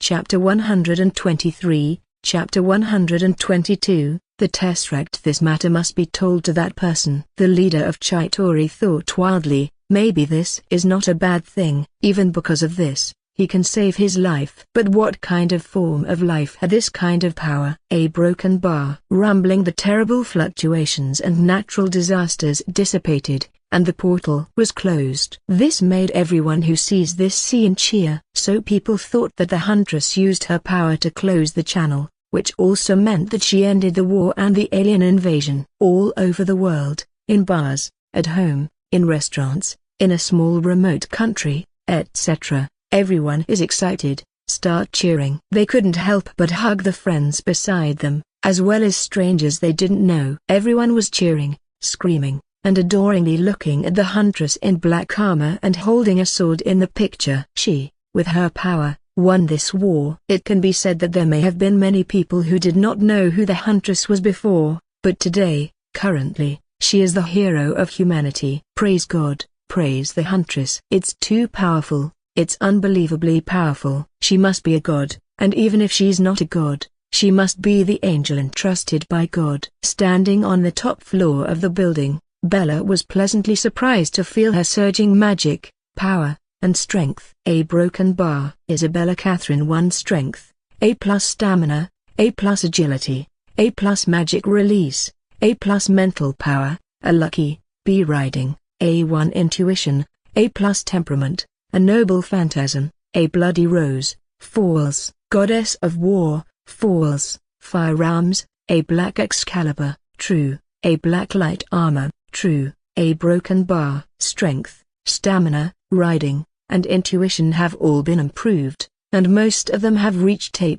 Chapter 123, Chapter 122, The Tesseract. This matter must be told to that person. The leader of Chitauri thought wildly, maybe this is not a bad thing. Even because of this, he can save his life. But what kind of form of life had this kind of power? A broken bar. Rumbling, the terrible fluctuations and natural disasters dissipated, and the portal was closed. This made everyone who sees this scene cheer. So people thought that the Huntress used her power to close the channel, which also meant that she ended the war and the alien invasion. All over the world, in bars, at home, in restaurants, in a small remote country, etc., everyone is excited, start cheering. They couldn't help but hug the friends beside them, as well as strangers they didn't know. Everyone was cheering, screaming, and adoringly looking at the Huntress in black armor and holding a sword in the picture. She, with her power, won this war. It can be said that there may have been many people who did not know who the Huntress was before, but today, currently, she is the hero of humanity. Praise God, praise the Huntress. It's too powerful, it's unbelievably powerful. She must be a god, and even if she's not a god, she must be the angel entrusted by God. Standing on the top floor of the building, Bella was pleasantly surprised to feel her surging magic, power, and strength. A broken bar. Isabella Catherine 1 strength, A+ stamina, A+ agility, A+ magic release, A+ mental power, a lucky, B riding, A1 intuition, A+ temperament, a noble phantasm, A bloody rose, false, goddess of war, false, firearms, A black Excalibur, true, A black light armor, true, A broken bar. Strength, stamina, riding, and intuition have all been improved, and most of them have reached A+,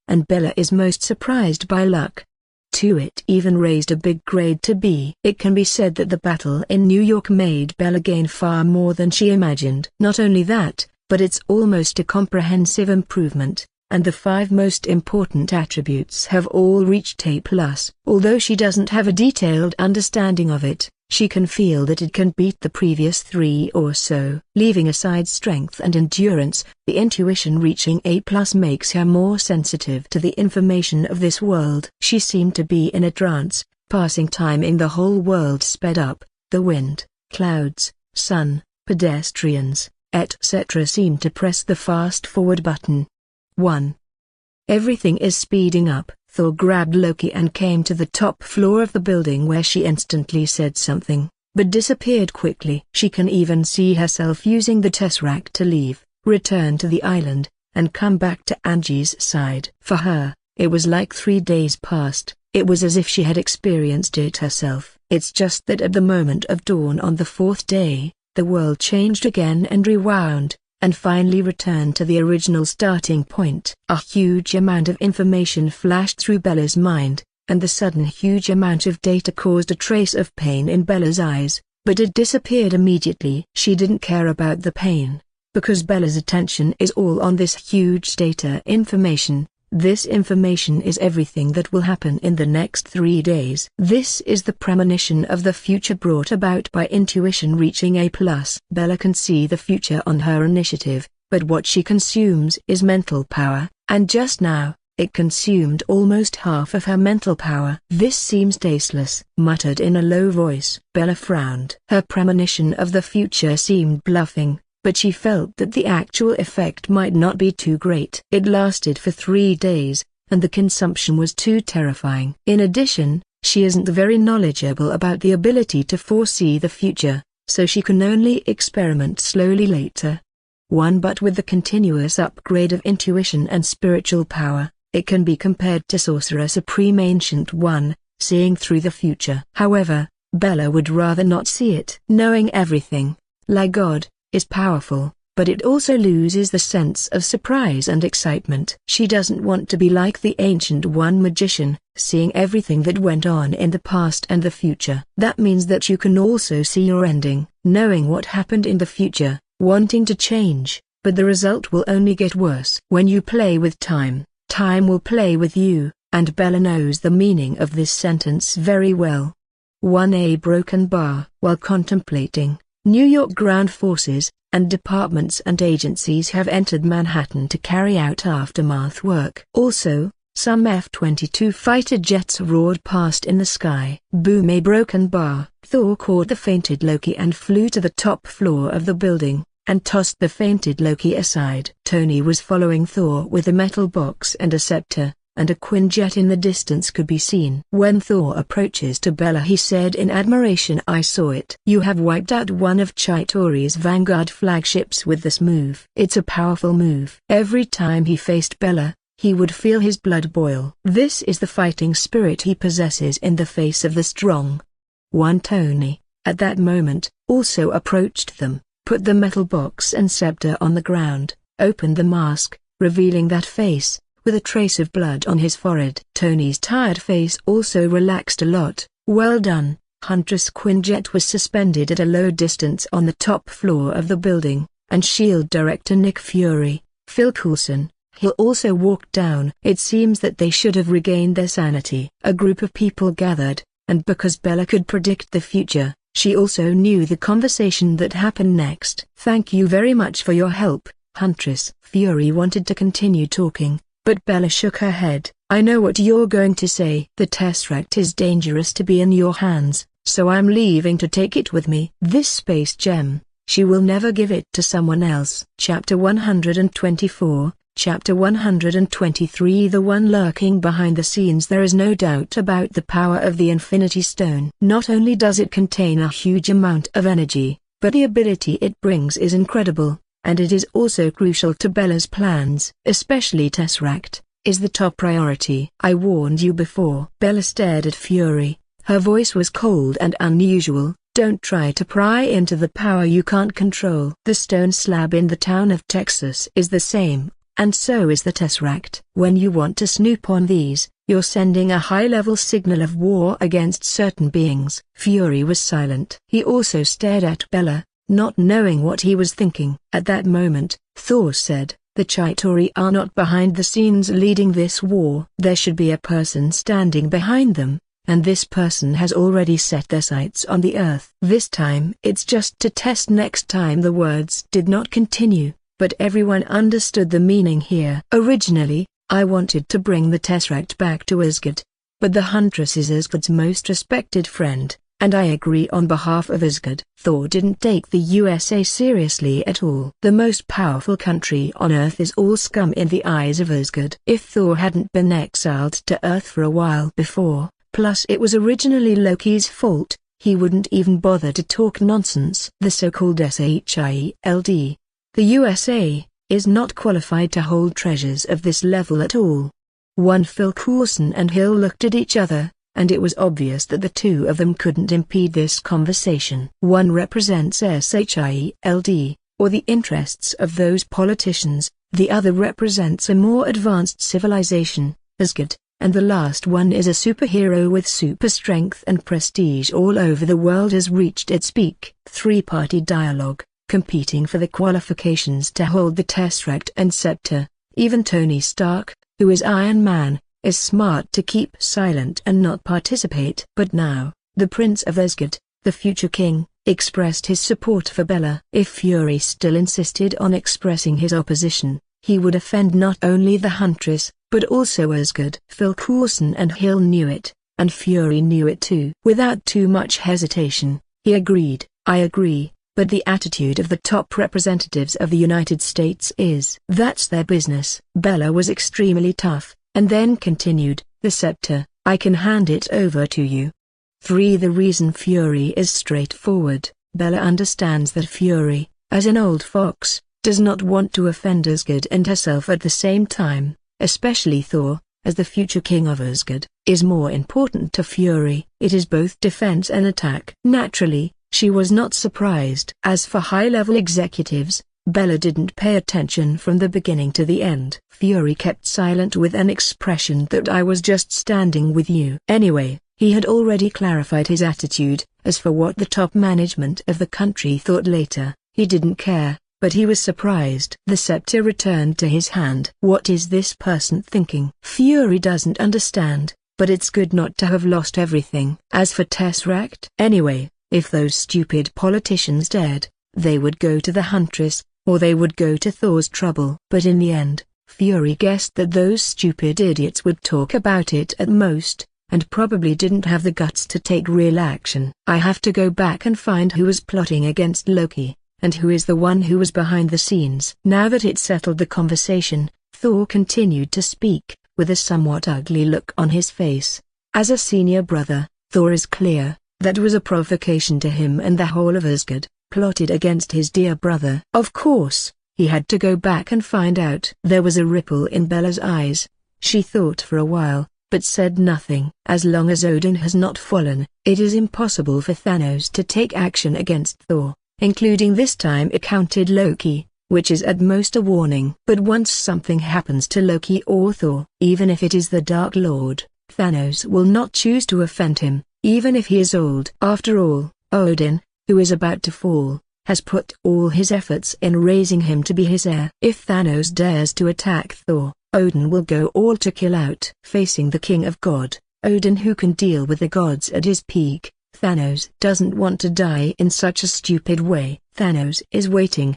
and Bella is most surprised by luck. It even raised a big grade to B. It can be said that the battle in New York made Bella gain far more than she imagined. Not only that, but it's almost a comprehensive improvement, and the 5 most important attributes have all reached A+. Although she doesn't have a detailed understanding of it, she can feel that it can beat the previous 3 or so. Leaving aside strength and endurance, the intuition reaching A+ makes her more sensitive to the information of this world. She seemed to be in a trance, passing time in the whole world sped up. The wind, clouds, sun, pedestrians, etc. seemed to press the fast-forward button. 1. Everything is speeding up. Thor grabbed Loki and came to the top floor of the building, where she instantly said something, but disappeared quickly. She can even see herself using the Tesseract to leave, return to the island, and come back to Angie's side. For her, it was like 3 days passed. It was as if she had experienced it herself. It's just that at the moment of dawn on the 4th day, the world changed again and rewound, and finally returned to the original starting point. A huge amount of information flashed through Bella's mind, and the sudden huge amount of data caused a trace of pain in Bella's eyes, but it disappeared immediately. She didn't care about the pain, because Bella's attention is all on this huge data information. This information is everything that will happen in the next 3 days. This is the premonition of the future brought about by intuition reaching A+. Bella can see the future on her initiative, but what she consumes is mental power, and just now, it consumed almost half of her mental power. This seems tasteless, muttered in a low voice. Bella frowned. Her premonition of the future seemed bluffing, but she felt that the actual effect might not be too great. It lasted for 3 days, and the consumption was too terrifying. In addition, she isn't very knowledgeable about the ability to foresee the future, so she can only experiment slowly later. But with the continuous upgrade of intuition and spiritual power, it can be compared to Sorcerer Supreme Ancient One, seeing through the future. However, Bella would rather not see it. Knowing everything, like God, is powerful, but it also loses the sense of surprise and excitement. She doesn't want to be like the Ancient One magician, seeing everything that went on in the past and the future. That means that you can also see your ending, knowing what happened in the future, wanting to change, but the result will only get worse. When you play with time, time will play with you, and Bella knows the meaning of this sentence very well. 1. A broken bar. While contemplating, New York ground forces, and departments and agencies have entered Manhattan to carry out aftermath work. Also, some F-22 fighter jets roared past in the sky. Boom! A broken bar. Thor caught the fainted Loki and flew to the top floor of the building, and tossed the fainted Loki aside. Tony was following Thor with a metal box and a scepter, and a Quinjet in the distance could be seen. When Thor approaches to Bella, he said in admiration, "I saw it. You have wiped out one of Chitauri's Vanguard flagships with this move." It's a powerful move. Every time he faced Bella, he would feel his blood boil. This is the fighting spirit he possesses in the face of the strong one. Tony, at that moment, also approached them, put the metal box and scepter on the ground, opened the mask, revealing that face, with a trace of blood on his forehead. Tony's tired face also relaxed a lot. "Well done." Huntress Quinjet was suspended at a low distance on the top floor of the building, and SHIELD Director Nick Fury, Phil Coulson, Hill also walked down. It seems that they should have regained their sanity. A group of people gathered, and because Bella could predict the future, she also knew the conversation that happened next. "Thank you very much for your help, Huntress." Fury wanted to continue talking, but Bella shook her head. "I know what you're going to say. The Tesseract is dangerous to be in your hands, so I'm leaving to take it with me. This space gem, she will never give it to someone else." Chapter 124, Chapter 123. The one lurking behind the scenes. There is no doubt about the power of the Infinity Stone. Not only does it contain a huge amount of energy, but the ability it brings is incredible, and it is also crucial to Bella's plans. Especially Tesseract is the top priority. "I warned you before." Bella stared at Fury. Her voice was cold and unusual. "Don't try to pry into the power you can't control. The stone slab in the town of Texas is the same, and so is the Tesseract. When you want to snoop on these, you're sending a high-level signal of war against certain beings." Fury was silent. He also stared at Bella, not knowing what he was thinking. At that moment, Thor said, "The Chitauri are not behind the scenes leading this war. There should be a person standing behind them, and this person has already set their sights on the Earth. This time it's just to test." Next time the words did not continue, but everyone understood the meaning here. "Originally, I wanted to bring the Tesseract back to Asgard, but the Huntress is Asgard's most respected friend, and I agree on behalf of Asgard." Thor didn't take the USA seriously at all. The most powerful country on Earth is all scum in the eyes of Asgard. If Thor hadn't been exiled to Earth for a while before, plus it was originally Loki's fault, he wouldn't even bother to talk nonsense. The so-called SHIELD, the USA, is not qualified to hold treasures of this level at all. Phil Coulson and Hill looked at each other, and it was obvious that the two of them couldn't impede this conversation. One represents SHIELD, or the interests of those politicians, the other represents a more advanced civilization, Asgard, and the last one is a superhero with super strength and prestige all over the world has reached its peak. Three-party dialogue, competing for the qualifications to hold the Tesseract and Scepter. Even Tony Stark, who is Iron Man, is smart to keep silent and not participate. But now, the Prince of Asgard, the future king, expressed his support for Bella. If Fury still insisted on expressing his opposition, he would offend not only the Huntress, but also Asgard. Phil Coulson and Hill knew it, and Fury knew it too. Without too much hesitation, he agreed, "I agree. But the attitude of the top representatives of the United States is, that's their business." Bella was extremely tough, and then continued, "The scepter, I can hand it over to you." 3. The reason Fury is straightforward. Bella understands that Fury, as an old fox, does not want to offend Asgard and herself at the same time, especially Thor, as the future king of Asgard, is more important to Fury. It is both defense and attack. Naturally, she was not surprised. As for high-level executives, Bella didn't pay attention from the beginning to the end. Fury kept silent with an expression that "I was just standing with you." Anyway, he had already clarified his attitude. As for what the top management of the country thought later, he didn't care, but he was surprised. The scepter returned to his hand. What is this person thinking? Fury doesn't understand, but it's good not to have lost everything. As for Tesseract, anyway, If those stupid politicians dared, they would go to the Huntress, or they would go to Thor's trouble. But in the end, Fury guessed that those stupid idiots would talk about it at most, and probably didn't have the guts to take real action. I have to go back and find who was plotting against Loki, and who is the one who was behind the scenes. Now that it settled the conversation, Thor continued to speak, with a somewhat ugly look on his face. As a senior brother, Thor is clear, that was a provocation to him, and the whole of Asgard plotted against his dear brother. Of course, he had to go back and find out. There was a ripple in Bella's eyes. She thought for a while, but said nothing. As long as Odin has not fallen, it is impossible for Thanos to take action against Thor, including this time accounted Loki, which is at most a warning. But once something happens to Loki or Thor, even if it is the Dark Lord, Thanos will not choose to offend him, even if he is old. After all, Odin, who is about to fall, has put all his efforts in raising him to be his heir. If Thanos dares to attack Thor, Odin will go all to kill out. Facing the King of God, Odin who can deal with the gods at his peak, Thanos doesn't want to die in such a stupid way. Thanos is waiting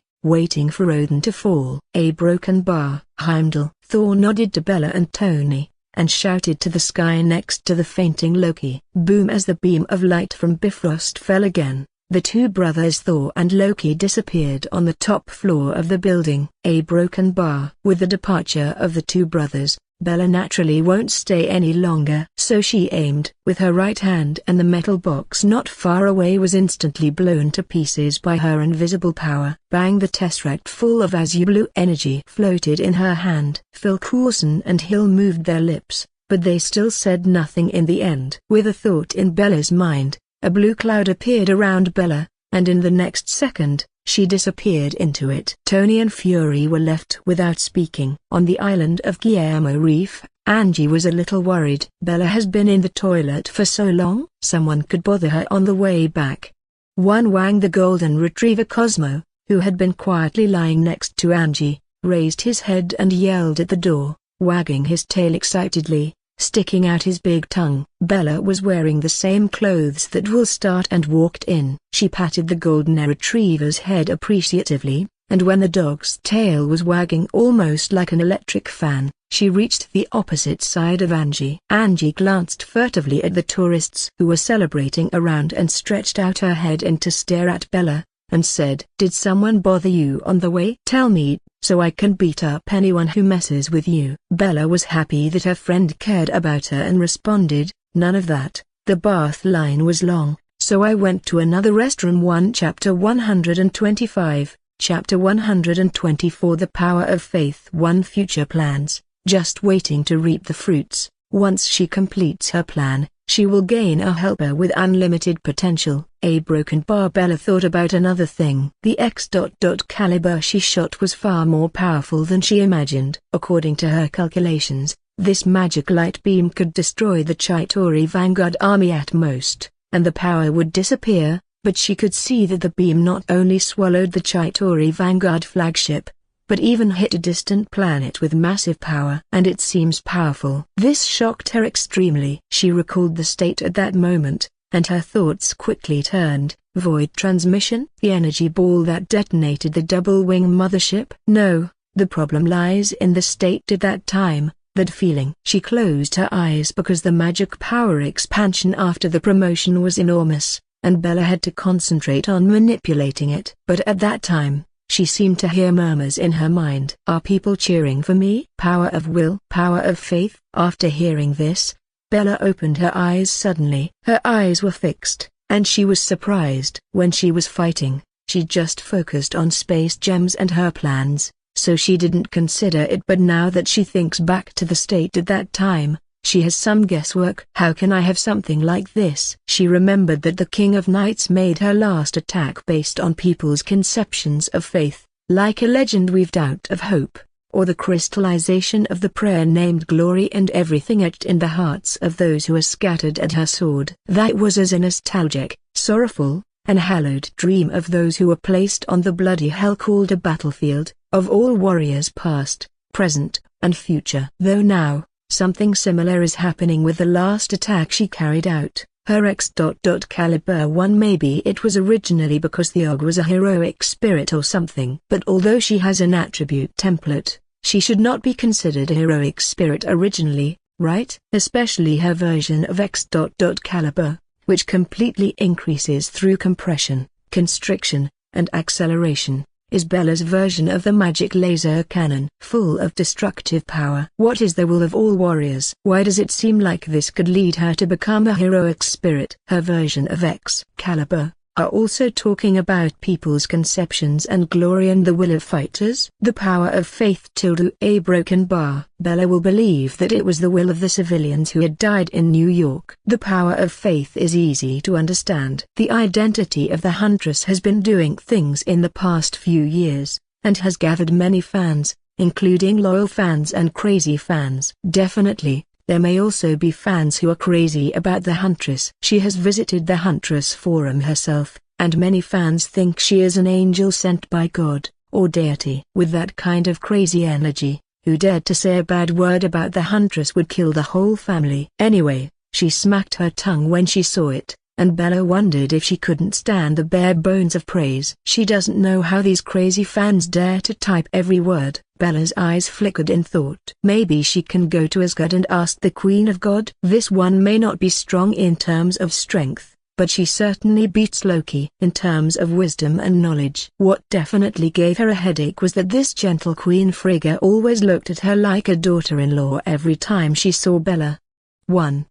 for Odin to fall. A broken bar. Heimdall. Thor nodded to Bella and Tony, and shouted to the sky next to the fainting Loki. Boom! As the beam of light from Bifrost fell again, the two brothers Thor and Loki disappeared on the top floor of the building. A broken bar. With the departure of the two brothers, Bella naturally won't stay any longer. So she aimed with her right hand, and the metal box not far away was instantly blown to pieces by her invisible power. Bang! The tesseract full of azure blue energy floated in her hand. Phil Coulson and Hill moved their lips, but they still said nothing in the end. With a thought in Bella's mind, a blue cloud appeared around Bella, and in the next second, she disappeared into it. Tony and Fury were left without speaking. On the island of Guillermo Reef, Angie was a little worried. Bella has been in the toilet for so long, someone could bother her on the way back. Wang the golden retriever Cosmo, who had been quietly lying next to Angie, raised his head and yelled at the door, wagging his tail excitedly, sticking out his big tongue. Bella was wearing the same clothes that Will start and walked in. She patted the golden retriever's head appreciatively, and when the dog's tail was wagging almost like an electric fan, she reached the opposite side of Angie. Angie glanced furtively at the tourists who were celebrating around and stretched out her head in to stare at Bella, and said, "Did someone bother you on the way? Tell me, so I can beat up anyone who messes with you." Bella was happy that her friend cared about her and responded, "None of that. The bath line was long, so I went to another restroom." 1 Chapter 125, Chapter 124 The Power of Faith. 1 Future plans. Just waiting to reap the fruits. Once she completes her plan, she will gain a helper with unlimited potential. A broken bar. Bella thought about another thing. The X. caliber she shot was far more powerful than she imagined. According to her calculations, this magic light beam could destroy the Chitauri Vanguard army at most, and the power would disappear, but she could see that the beam not only swallowed the Chitauri Vanguard flagship, but even hit a distant planet with massive power. And it seems powerful. This shocked her extremely. She recalled the state at that moment, and her thoughts quickly turned. Void transmission? The energy ball that detonated the double-wing mothership? No, the problem lies in the state at that time, that feeling. She closed her eyes because the magic power expansion after the promotion was enormous, and Bella had to concentrate on manipulating it. But at that time, she seemed to hear murmurs in her mind. Are people cheering for me? Power of will, power of faith. After hearing this, Bella opened her eyes suddenly. Her eyes were fixed, and she was surprised. When she was fighting, she just focused on space gems and her plans, so she didn't consider it. But now that she thinks back to the state at that time, she has some guesswork. How can I have something like this? She remembered that the King of Knights made her last attack based on people's conceptions of faith, like a legend weaved out of hope, or the crystallization of the prayer named glory, and everything etched in the hearts of those who are scattered at her sword. That was as a nostalgic, sorrowful, and hallowed dream of those who were placed on the bloody hell called a battlefield, of all warriors past, present, and future. Though now, something similar is happening with the last attack she carried out. her X. Caliber 1. Maybe it was originally because the Og was a heroic spirit or something. But although she has an attribute template, she should not be considered a heroic spirit originally, right? Especially her version of X. Caliber, which completely increases through compression, constriction, and acceleration, is Bella's version of the magic laser cannon, full of destructive power. What is the will of all warriors? Why does it seem like this could lead her to become a heroic spirit? Her version of Excalibur are also talking about people's conceptions and glory and the will of fighters. The power of faith ~a broken bar. Bella will believe that it was the will of the civilians who had died in New York. The power of faith is easy to understand. The identity of the Huntress has been doing things in the past few years, and has gathered many fans, including loyal fans and crazy fans. Definitely, there may also be fans who are crazy about the Huntress. She has visited the Huntress forum herself, and many fans think she is an angel sent by God, or deity. With that kind of crazy energy, who dared to say a bad word about the Huntress would kill the whole family. Anyway, she smacked her tongue when she saw it, and Bella wondered if she couldn't stand the bare bones of praise. She doesn't know how these crazy fans dare to type every word. Bella's eyes flickered in thought. Maybe she can go to Asgard and ask the Queen of God. This one may not be strong in terms of strength, but she certainly beats Loki in terms of wisdom and knowledge. What definitely gave her a headache was that this gentle Queen Frigga always looked at her like a daughter-in-law every time she saw Bella. 1.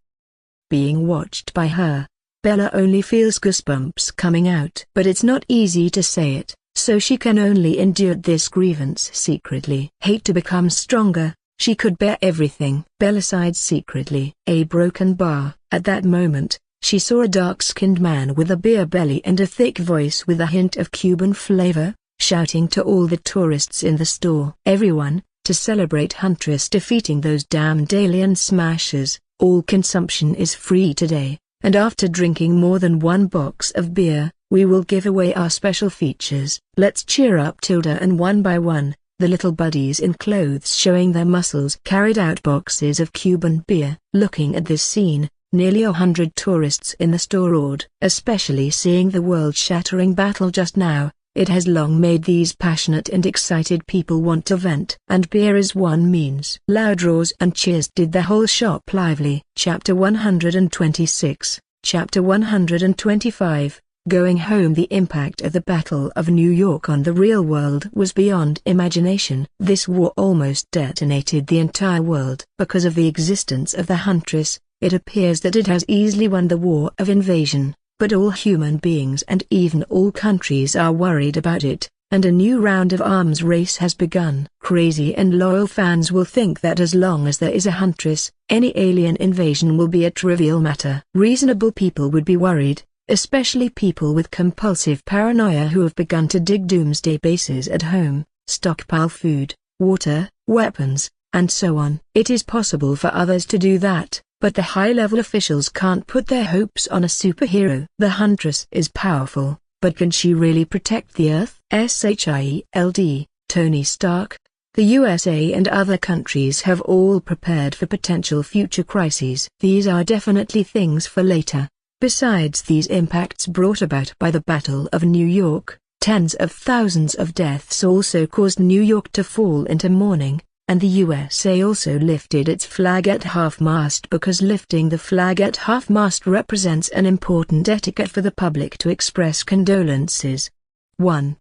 Being watched by her. Bella only feels goosebumps coming out. But it's not easy to say it, so she can only endure this grievance secretly. Hate to become stronger, she could bear everything. Bella sighed secretly. A broken bar. At that moment, she saw a dark-skinned man with a beer belly and a thick voice with a hint of Cuban flavor, shouting to all the tourists in the store. Everyone, to celebrate Huntress defeating those damned alien smashers, all consumption is free today. And after drinking more than one box of beer, we will give away our special features. Let's cheer up and one by one, the little buddies in clothes showing their muscles carried out boxes of Cuban beer. Looking at this scene, nearly 100 tourists in the store roared. Especially seeing the world-shattering battle just now, it has long made these passionate and excited people want to vent. And beer is one means. Loud roars and cheers did the whole shop lively. Chapter 126, Chapter 125, Going Home. The impact of the Battle of New York on the real world was beyond imagination. This war almost detonated the entire world. Because of the existence of the Huntress, it appears that it has easily won the war of invasion. But all human beings and even all countries are worried about it, and a new round of arms race has begun. Crazy and loyal fans will think that as long as there is a Huntress, any alien invasion will be a trivial matter. Reasonable people would be worried, especially people with compulsive paranoia who have begun to dig doomsday bases at home, stockpile food, water, weapons, and so on. It is possible for others to do that, but the high-level officials can't put their hopes on a superhero. The Huntress is powerful, but can she really protect the Earth? SHIELD, Tony Stark. The USA and other countries have all prepared for potential future crises. These are definitely things for later. Besides these impacts brought about by the Battle of New York, tens of thousands of deaths also caused New York to fall into mourning. And the USA also lifted its flag at half-mast because lifting the flag at half-mast represents an important etiquette for the public to express condolences. 1.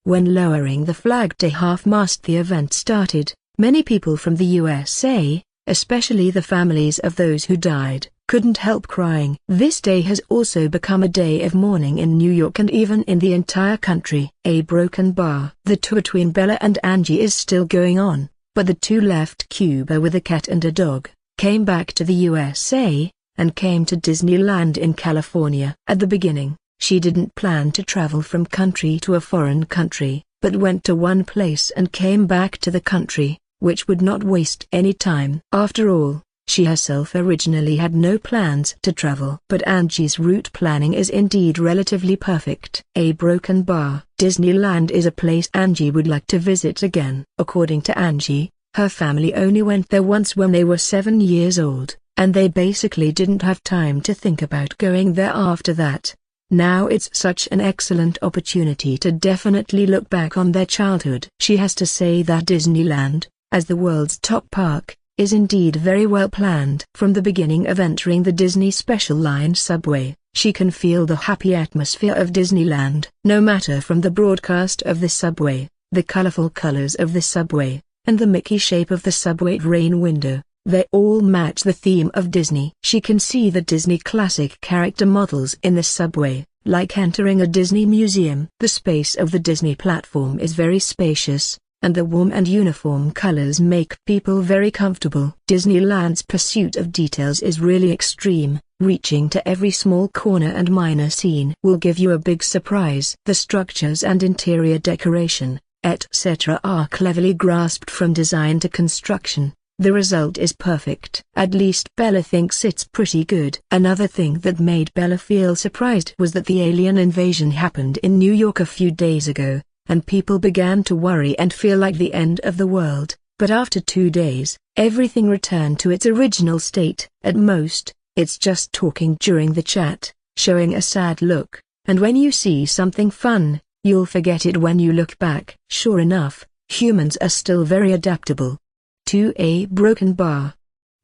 When lowering the flag to half-mast the event started, many people from the USA, especially the families of those who died, couldn't help crying. This day has also become a day of mourning in New York and even in the entire country. A broken bar. The tour between Bella and Angie is still going on. But the two left Cuba with a cat and a dog, came back to the USA, and came to Disneyland in California. At the beginning, she didn't plan to travel from country to a foreign country, but went to one place and came back to the country, which would not waste any time. After all, she herself originally had no plans to travel. But Angie's route planning is indeed relatively perfect. A broken bar. Disneyland is a place Angie would like to visit again. According to Angie, her family only went there once when they were 7 years old, and they basically didn't have time to think about going there after that. Now it's such an excellent opportunity to definitely look back on their childhood. She has to say that Disneyland, as the world's top park, is indeed very well planned. From the beginning of entering the Disney Special Line subway, she can feel the happy atmosphere of Disneyland. No matter from the broadcast of the subway, the colorful colors of the subway, and the Mickey shape of the subway train window, they all match the theme of Disney. She can see the Disney classic character models in the subway, like entering a Disney museum. The space of the Disney platform is very spacious, and the warm and uniform colors make people very comfortable. Disneyland's pursuit of details is really extreme, reaching to every small corner and minor scene. Will give you a big surprise. The structures and interior decoration, etc. are cleverly grasped from design to construction. The result is perfect. At least Bella thinks it's pretty good. Another thing that made Bella feel surprised was that the alien invasion happened in New York a few days ago, and people began to worry and feel like the end of the world. But after 2 days, everything returned to its original state. At most, it's just talking during the chat, showing a sad look, and when you see something fun, you'll forget it when you look back. Sure enough, humans are still very adaptable. To a broken bar.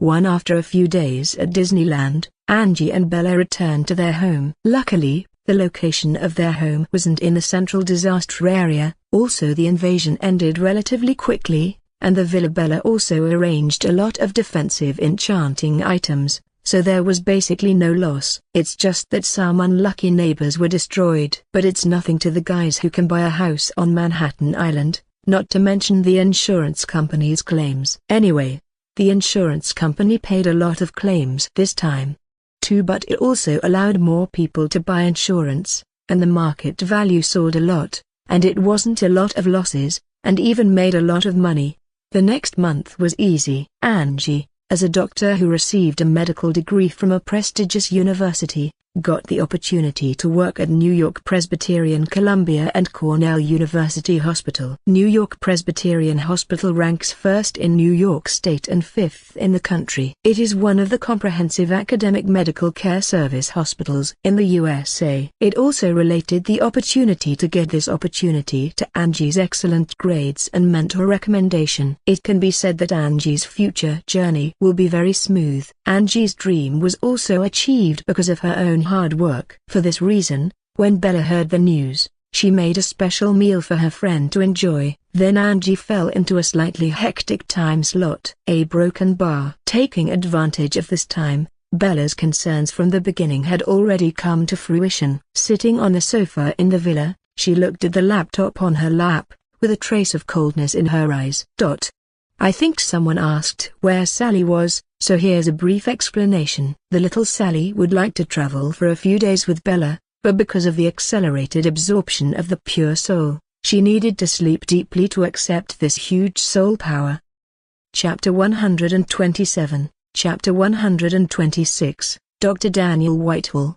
After a few days at Disneyland, Angie and Bella returned to their home. Luckily, the location of their home wasn't in a central disaster area. Also, the invasion ended relatively quickly, and the Villa Bella also arranged a lot of defensive enchanting items, so there was basically no loss. It's just that some unlucky neighbors were destroyed. But it's nothing to the guys who can buy a house on Manhattan Island, not to mention the insurance company's claims. Anyway, the insurance company paid a lot of claims this time, too, but it also allowed more people to buy insurance, and the market value soared a lot, and it wasn't a lot of losses, and even made a lot of money. The next month was easy. Angie, as a doctor who received a medical degree from a prestigious university, got the opportunity to work at New York Presbyterian Columbia and Cornell University Hospital. New York Presbyterian Hospital ranks first in New York State and fifth in the country. It is one of the comprehensive academic medical care service hospitals in the USA. It also related the opportunity to get this opportunity to Angie's excellent grades and mentor recommendation. It can be said that Angie's future journey will be very smooth. Angie's dream was also achieved because of her own hard work. For this reason, when Bella heard the news, she made a special meal for her friend to enjoy. Then Angie fell into a slightly hectic time slot. A broken bar. Taking advantage of this time, Bella's concerns from the beginning had already come to fruition. Sitting on the sofa in the villa, she looked at the laptop on her lap, with a trace of coldness in her eyes. I think someone asked where Sally was, so here's a brief explanation. The little Sally would like to travel for a few days with Bella, but because of the accelerated absorption of the pure soul, she needed to sleep deeply to accept this huge soul power. Chapter 127, Chapter 126, Dr. Daniel Whitehall.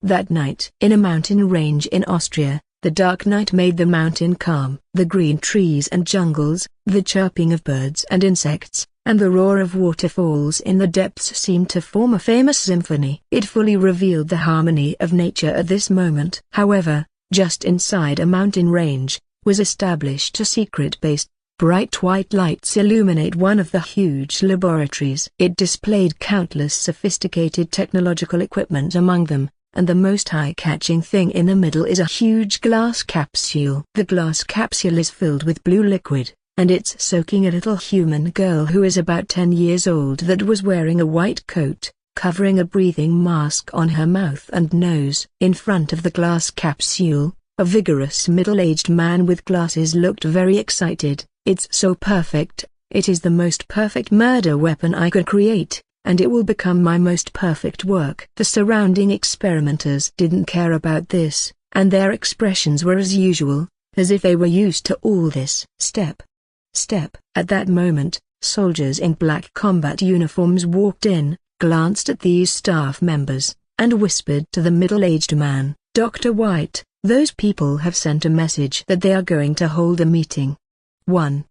That night, in a mountain range in Austria, the dark night made the mountain calm. The green trees and jungles, the chirping of birds and insects, and the roar of waterfalls in the depths seemed to form a famous symphony. It fully revealed the harmony of nature at this moment. However, just inside a mountain range, was established a secret base. Bright white lights illuminate one of the huge laboratories. It displayed countless sophisticated technological equipment among them, and the most eye-catching thing in the middle is a huge glass capsule. The glass capsule is filled with blue liquid, and it's soaking a little human girl who is about 10 years old that was wearing a white coat, covering a breathing mask on her mouth and nose. In front of the glass capsule, a vigorous middle-aged man with glasses looked very excited. It's so perfect, it is the most perfect murder weapon I could create, and it will become my most perfect work. The surrounding experimenters didn't care about this, and their expressions were as usual, as if they were used to all this. Step. At that moment, soldiers in black combat uniforms walked in, glanced at these staff members, and whispered to the middle-aged man, "Dr. White, those people have sent a message that they are going to hold a meeting. 1.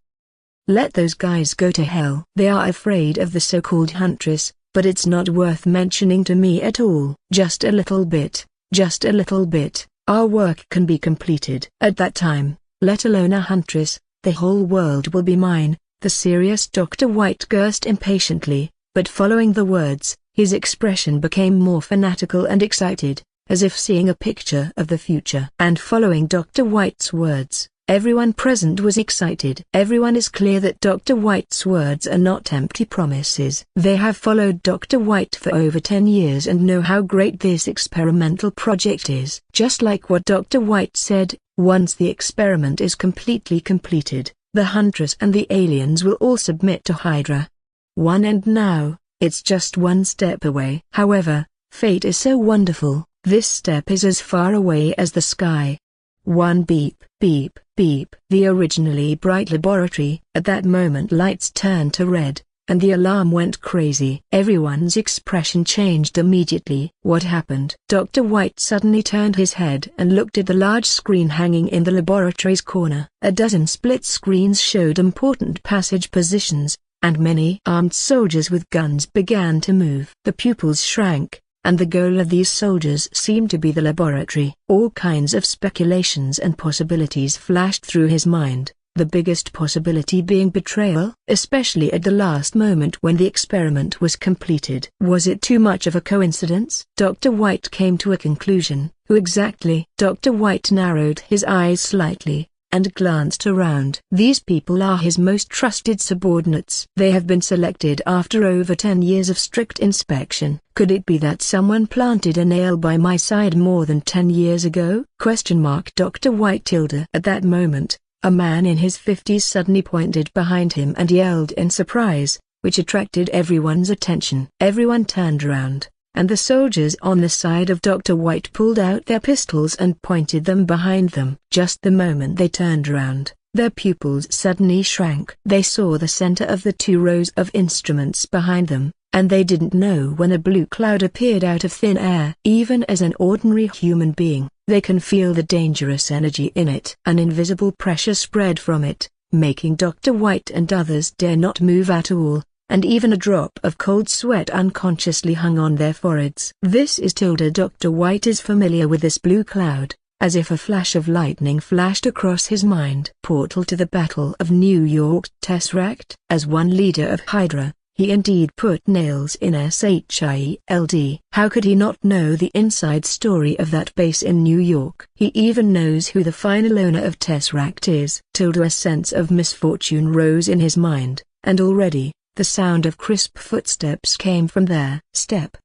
Let those guys go to hell. They are afraid of the so-called Huntress, but it's not worth mentioning to me at all. Just a little bit, just a little bit, our work can be completed. At that time, let alone a huntress, the whole world will be mine." The serious Dr. White cursed impatiently, but following the words, his expression became more fanatical and excited, as if seeing a picture of the future. And following Dr. White's words, everyone present was excited. Everyone is clear that Dr. White's words are not empty promises. They have followed Dr. White for over 10 years and know how great this experimental project is. Just like what Dr. White said, once the experiment is completely completed, the Huntress and the aliens will all submit to Hydra. And now, it's just one step away. However, fate is so wonderful, this step is as far away as the sky. One beep, beep, beep. The originally bright laboratory, at that moment lights turned to red, and the alarm went crazy. Everyone's expression changed immediately. What happened? Dr. White suddenly turned his head and looked at the large screen hanging in the laboratory's corner. A dozen split screens showed important passage positions, and many armed soldiers with guns began to move. The pupils shrank, and the goal of these soldiers seemed to be the laboratory. All kinds of speculations and possibilities flashed through his mind, the biggest possibility being betrayal, especially at the last moment when the experiment was completed. Was it too much of a coincidence? Dr. White came to a conclusion. Who exactly? Dr. White narrowed his eyes slightly, and glanced around. These people are his most trusted subordinates. They have been selected after over 10 years of strict inspection. Could it be that someone planted a nail by my side more than 10 years ago? Dr. White tilde. At that moment, a man in his 50s suddenly pointed behind him and yelled in surprise, which attracted everyone's attention. Everyone turned around, and the soldiers on the side of Dr. White pulled out their pistols and pointed them behind them. Just the moment they turned around, their pupils suddenly shrank. They saw the center of the 2 rows of instruments behind them, and they didn't know when a blue cloud appeared out of thin air. Even as an ordinary human being, they can feel the dangerous energy in it. An invisible pressure spread from it, making Dr. White and others dare not move at all, and even a drop of cold sweat unconsciously hung on their foreheads. This is Dr. White is familiar with this blue cloud, as if a flash of lightning flashed across his mind. Portal to the Battle of New York. Tesseract. As one leader of Hydra, he indeed put nails in SHIELD. How could he not know the inside story of that base in New York? He even knows who the final owner of Tesseract is. A sense of misfortune rose in his mind, and already, the sound of crisp footsteps came from there. Step.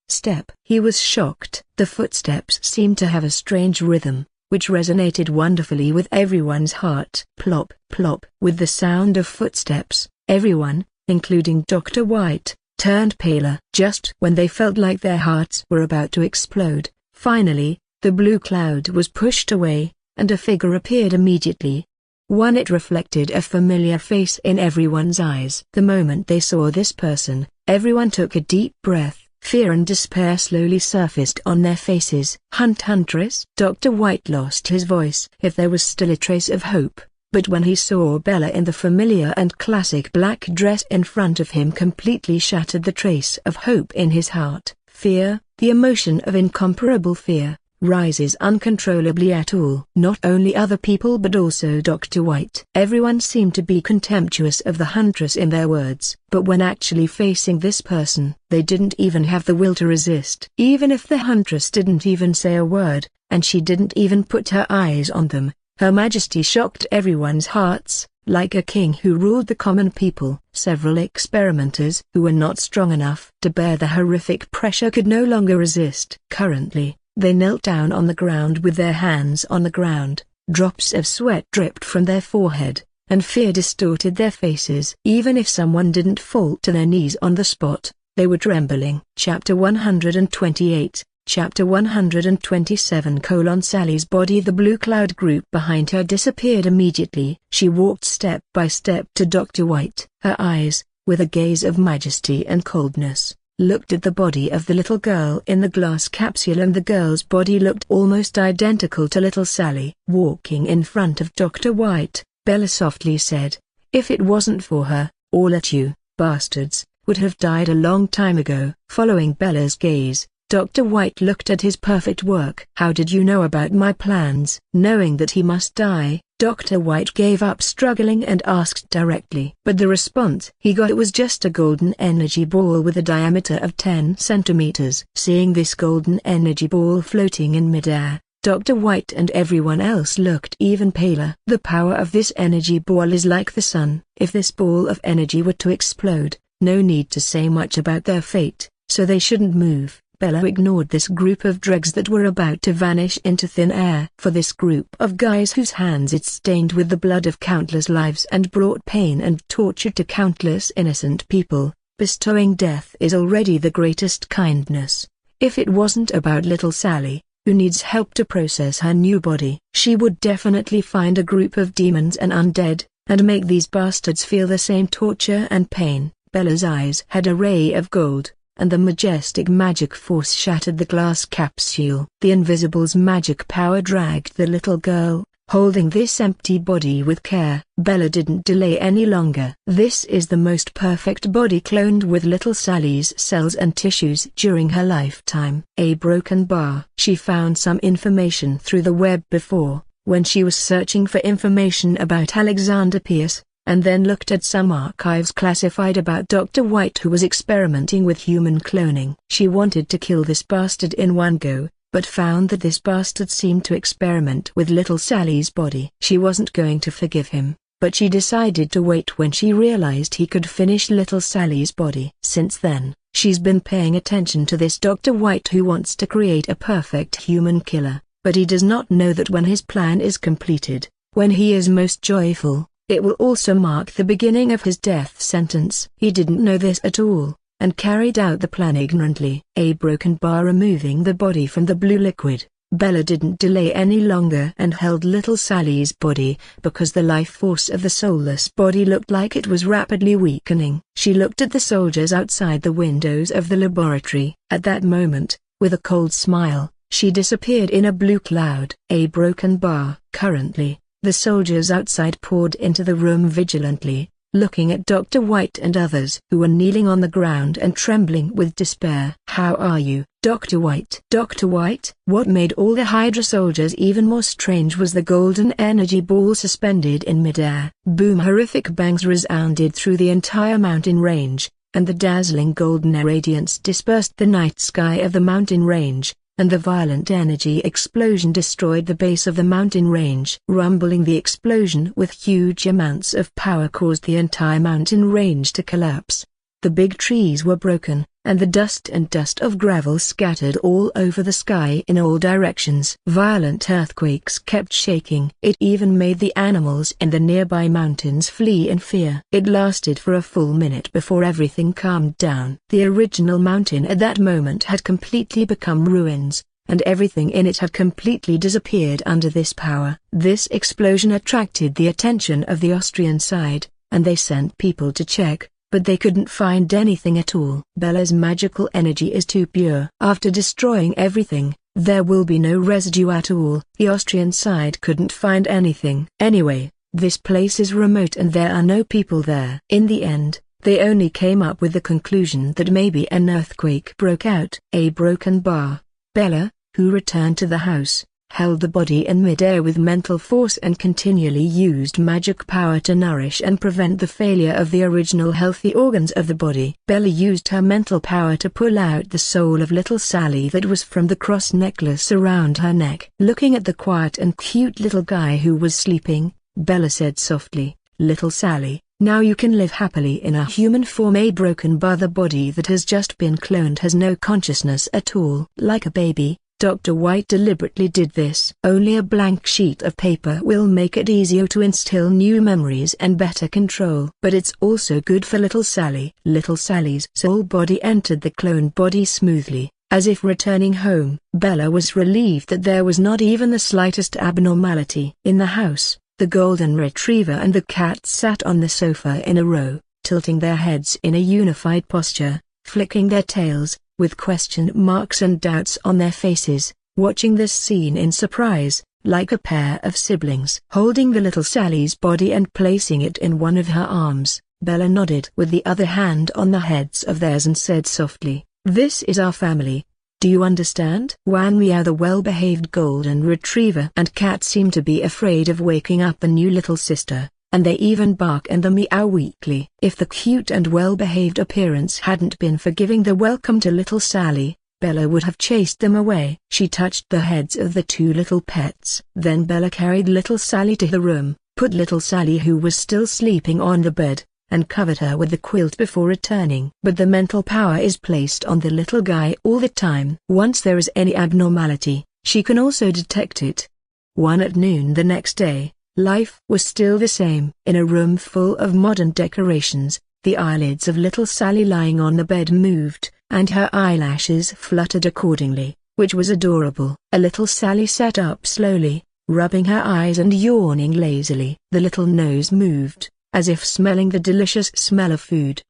Step. He was shocked. The footsteps seemed to have a strange rhythm, which resonated wonderfully with everyone's heart. Plop, plop. With the sound of footsteps, everyone, including Dr. White, turned paler. Just when they felt like their hearts were about to explode, finally, the blue cloud was pushed away, and a figure appeared immediately. It reflected a familiar face in everyone's eyes. The moment they saw this person, everyone took a deep breath. Fear and despair slowly surfaced on their faces. Huntress? Dr. White lost his voice. If there was still a trace of hope, but when he saw Bella in the familiar and classic black dress in front of him completely shattered the trace of hope in his heart. Fear, the emotion of incomparable fear, rises uncontrollably at all. Not only other people but also Dr. White. Everyone seemed to be contemptuous of the Huntress in their words, but when actually facing this person, they didn't even have the will to resist. Even if the Huntress didn't even say a word, and she didn't even put her eyes on them, Her Majesty shocked everyone's hearts, like a king who ruled the common people. Several experimenters who were not strong enough to bear the horrific pressure could no longer resist. Currently, they knelt down on the ground with their hands on the ground, drops of sweat dripped from their forehead, and fear distorted their faces. Even if someone didn't fall to their knees on the spot, they were trembling. Chapter 128, Chapter 127 Sally's body. The blue cloud group behind her disappeared immediately. She walked step by step to Dr. White. Her eyes, with a gaze of majesty and coldness, looked at the body of the little girl in the glass capsule, and the girl's body looked almost identical to little Sally. Walking in front of Dr. White, Bella softly said, "If it wasn't for her, all at you, bastards, would have died a long time ago. Following Bella's gaze, Dr. White looked at his perfect work. "How did you know about my plans?" Knowing that he must die, Dr. White gave up struggling and asked directly. But the response he got was just a golden energy ball with a diameter of 10 centimeters. Seeing this golden energy ball floating in midair, Dr. White and everyone else looked even paler. "The power of this energy ball is like the sun. If this ball of energy were to explode, no need to say much about their fate, so they shouldn't move." Bella ignored this group of dregs that were about to vanish into thin air. For this group of guys whose hands it stained with the blood of countless lives and brought pain and torture to countless innocent people, bestowing death is already the greatest kindness. If it wasn't about little Sally, who needs help to process her new body, she would definitely find a group of demons and undead, and make these bastards feel the same torture and pain. Bella's eyes had a ray of gold, and the majestic magic force shattered the glass capsule. The Invisible's magic power dragged the little girl, holding this empty body with care. Bella didn't delay any longer. "This is the most perfect body cloned with little Sally's cells and tissues during her lifetime." A broken bar. She found some information through the web before, when she was searching for information about Alexander Pierce, and then looked at some archives classified about Dr. White, who was experimenting with human cloning. She wanted to kill this bastard in one go, but found that this bastard seemed to experiment with little Sally's body. She wasn't going to forgive him, but she decided to wait when she realized he could finish little Sally's body. Since then, she's been paying attention to this Dr. White who wants to create a perfect human killer, but he does not know that when his plan is completed, when he is most joyful, it will also mark the beginning of his death sentence. He didn't know this at all, and carried out the plan ignorantly. A broken bar removing the body from the blue liquid, Bella didn't delay any longer and held little Sally's body, because the life force of the soulless body looked like it was rapidly weakening. She looked at the soldiers outside the windows of the laboratory. At that moment, with a cold smile, she disappeared in a blue cloud. A broken bar. Currently, the soldiers outside poured into the room vigilantly, looking at Dr. White and others who were kneeling on the ground and trembling with despair. "How are you, Dr. White?" "Dr. White?" What made all the Hydra soldiers even more strange was the golden energy ball suspended in midair. Boom! Horrific bangs resounded through the entire mountain range, and the dazzling golden radiance dispersed the night sky of the mountain range, and the violent energy explosion destroyed the base of the mountain range. Rumbling, the explosion with huge amounts of power caused the entire mountain range to collapse. The big trees were broken, and the dust of gravel scattered all over the sky in all directions. Violent earthquakes kept shaking. It even made the animals in the nearby mountains flee in fear. It lasted for a full minute before everything calmed down. The original mountain at that moment had completely become ruins, and everything in it had completely disappeared under this power. This explosion attracted the attention of the Austrian side, and they sent people to check, but they couldn't find anything at all. Bella's magical energy is too pure. After destroying everything, there will be no residue at all. The Austrian side couldn't find anything. Anyway, this place is remote and there are no people there. In the end, they only came up with the conclusion that maybe an earthquake broke out. A broken bar. Bella, who returned to the house, held the body in midair with mental force and continually used magic power to nourish and prevent the failure of the original healthy organs of the body. Bella used her mental power to pull out the soul of little Sally that was from the cross necklace around her neck. Looking at the quiet and cute little guy who was sleeping, Bella said softly, "Little Sally, now you can live happily in a human form." A broken bar. The body that has just been cloned has no consciousness at all. Like a baby, Dr. White deliberately did this. Only a blank sheet of paper will make it easier to instill new memories and better control. But it's also good for little Sally. Little Sally's soul body entered the clone body smoothly, as if returning home. Bella was relieved that there was not even the slightest abnormality. In the house, the golden retriever and the cat sat on the sofa in a row, tilting their heads in a unified posture, flicking their tails, with question marks and doubts on their faces, watching this scene in surprise, like a pair of siblings. Holding the little Sally's body and placing it in one of her arms, Bella nodded with the other hand on the heads of theirs and said softly, "This is our family. Do you understand?" Wan Meow, the well-behaved golden retriever and cat, seemed to be afraid of waking up the new little sister, and they even bark and the meow weakly. If the cute and well-behaved appearance hadn't been for giving the welcome to little Sally, Bella would have chased them away. She touched the heads of the two little pets. Then Bella carried little Sally to the room, put little Sally, who was still sleeping, on the bed, and covered her with the quilt before returning. But the mental power is placed on the little guy all the time. Once there is any abnormality, she can also detect it. At noon the next day, life was still the same. In a room full of modern decorations, the eyelids of little Sally lying on the bed moved, and her eyelashes fluttered accordingly, which was adorable. A little Sally sat up slowly, rubbing her eyes and yawning lazily. The little nose moved, as if smelling the delicious smell of food.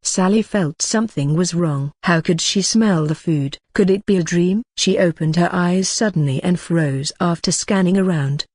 Sally felt something was wrong. How could she smell the food? Could it be a dream? She opened her eyes suddenly and froze after scanning around.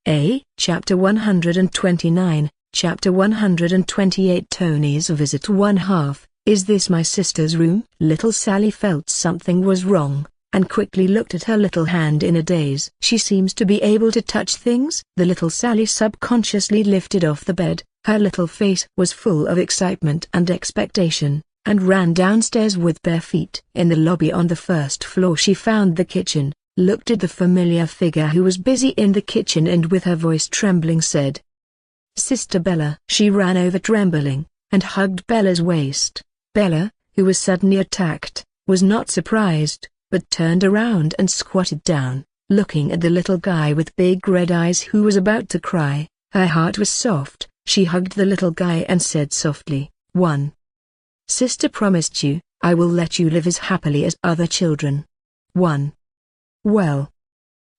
Chapter 129, Chapter 128. Tony's visit. 1/2. Is this my sister's room? Little Sally felt something was wrong, and quickly looked at her little hand in a daze. She seems to be able to touch things. The little Sally subconsciously lifted off the bed. Her little face was full of excitement and expectation, and ran downstairs with bare feet. In the lobby on the first floor she found the kitchen, looked at the familiar figure who was busy in the kitchen, and with her voice trembling said, "Sister Bella." She ran over trembling, and hugged Bella's waist. Bella, who was suddenly attacked, was not surprised, but turned around and squatted down, looking at the little guy with big red eyes who was about to cry. Her heart was soft. She hugged the little guy and said softly, "Sister promised you, I will let you live as happily as other children." Well.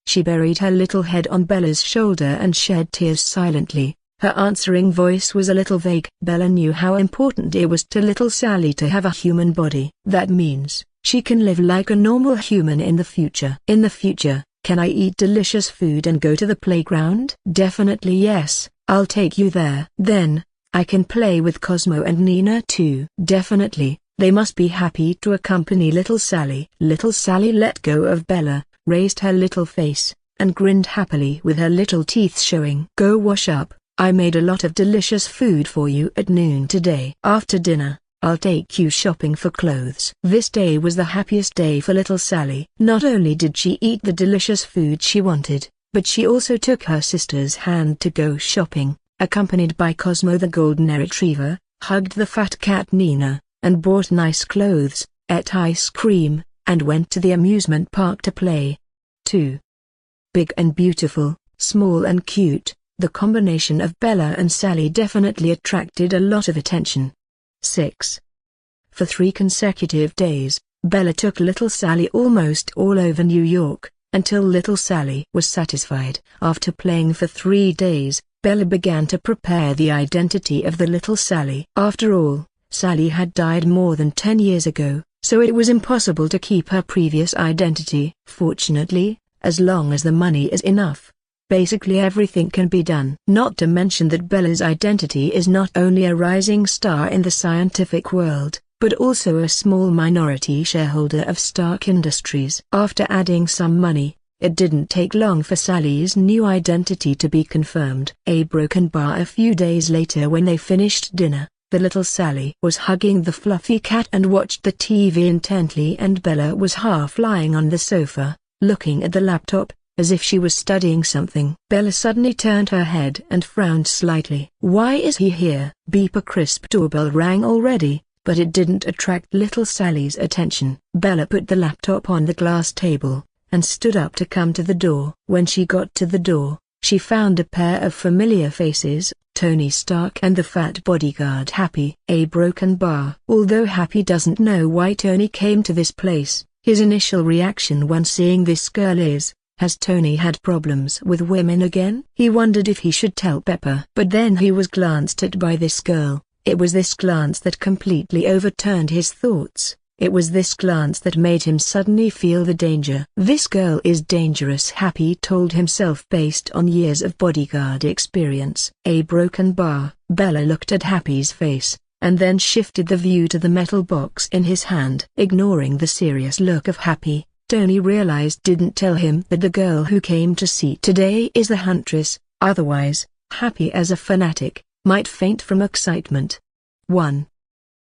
She buried her little head on Bella's shoulder and shed tears silently. Her answering voice was a little vague. Bella knew how important it was to little Sally to have a human body. That means she can live like a normal human in the future. In the future, can I eat delicious food and go to the playground? Definitely yes, I'll take you there. Then, I can play with Cosmo and Nina too. Definitely, they must be happy to accompany little Sally. Little Sally let go of Bella, raised her little face, and grinned happily with her little teeth showing. Go wash up. I made a lot of delicious food for you at noon today. After dinner, I'll take you shopping for clothes. This day was the happiest day for little Sally. Not only did she eat the delicious food she wanted, but she also took her sister's hand to go shopping, accompanied by Cosmo the golden retriever, hugged the fat cat Nina, and bought nice clothes, ate ice cream, and went to the amusement park to play. 2. Big and beautiful, small and cute. The combination of Bella and Sally definitely attracted a lot of attention. 6. For 3 consecutive days, Bella took little Sally almost all over New York, until little Sally was satisfied. After playing for 3 days, Bella began to prepare the identity of the little Sally. After all, Sally had died more than 10 years ago, so it was impossible to keep her previous identity. Fortunately, as long as the money is enough, basically everything can be done. Not to mention that Bella's identity is not only a rising star in the scientific world, but also a small minority shareholder of Stark Industries. After adding some money, it didn't take long for Sally's new identity to be confirmed. A broken bar. A few days later, when they finished dinner, the little Sally was hugging the fluffy cat and watched the TV intently, and Bella was half lying on the sofa, looking at the laptop, as if she was studying something. Bella suddenly turned her head and frowned slightly. Why is he here? Beep. A crisp doorbell rang already, but it didn't attract little Sally's attention. Bella put the laptop on the glass table, and stood up to come to the door. When she got to the door, she found a pair of familiar faces, Tony Stark and the fat bodyguard Happy. A broken bar. Although Happy doesn't know why Tony came to this place, his initial reaction when seeing this girl is, has Tony had problems with women again? He wondered if he should tell Pepper. But then he was glanced at by this girl. It was this glance that completely overturned his thoughts. It was this glance that made him suddenly feel the danger. This girl is dangerous, Happy told himself based on years of bodyguard experience. A broken bar. Bella looked at Happy's face, and then shifted the view to the metal box in his hand. Ignoring the serious look of Happy, Tony realized didn't tell him that the girl who came to see today is the huntress, otherwise, Happy as a fanatic, might faint from excitement. 1.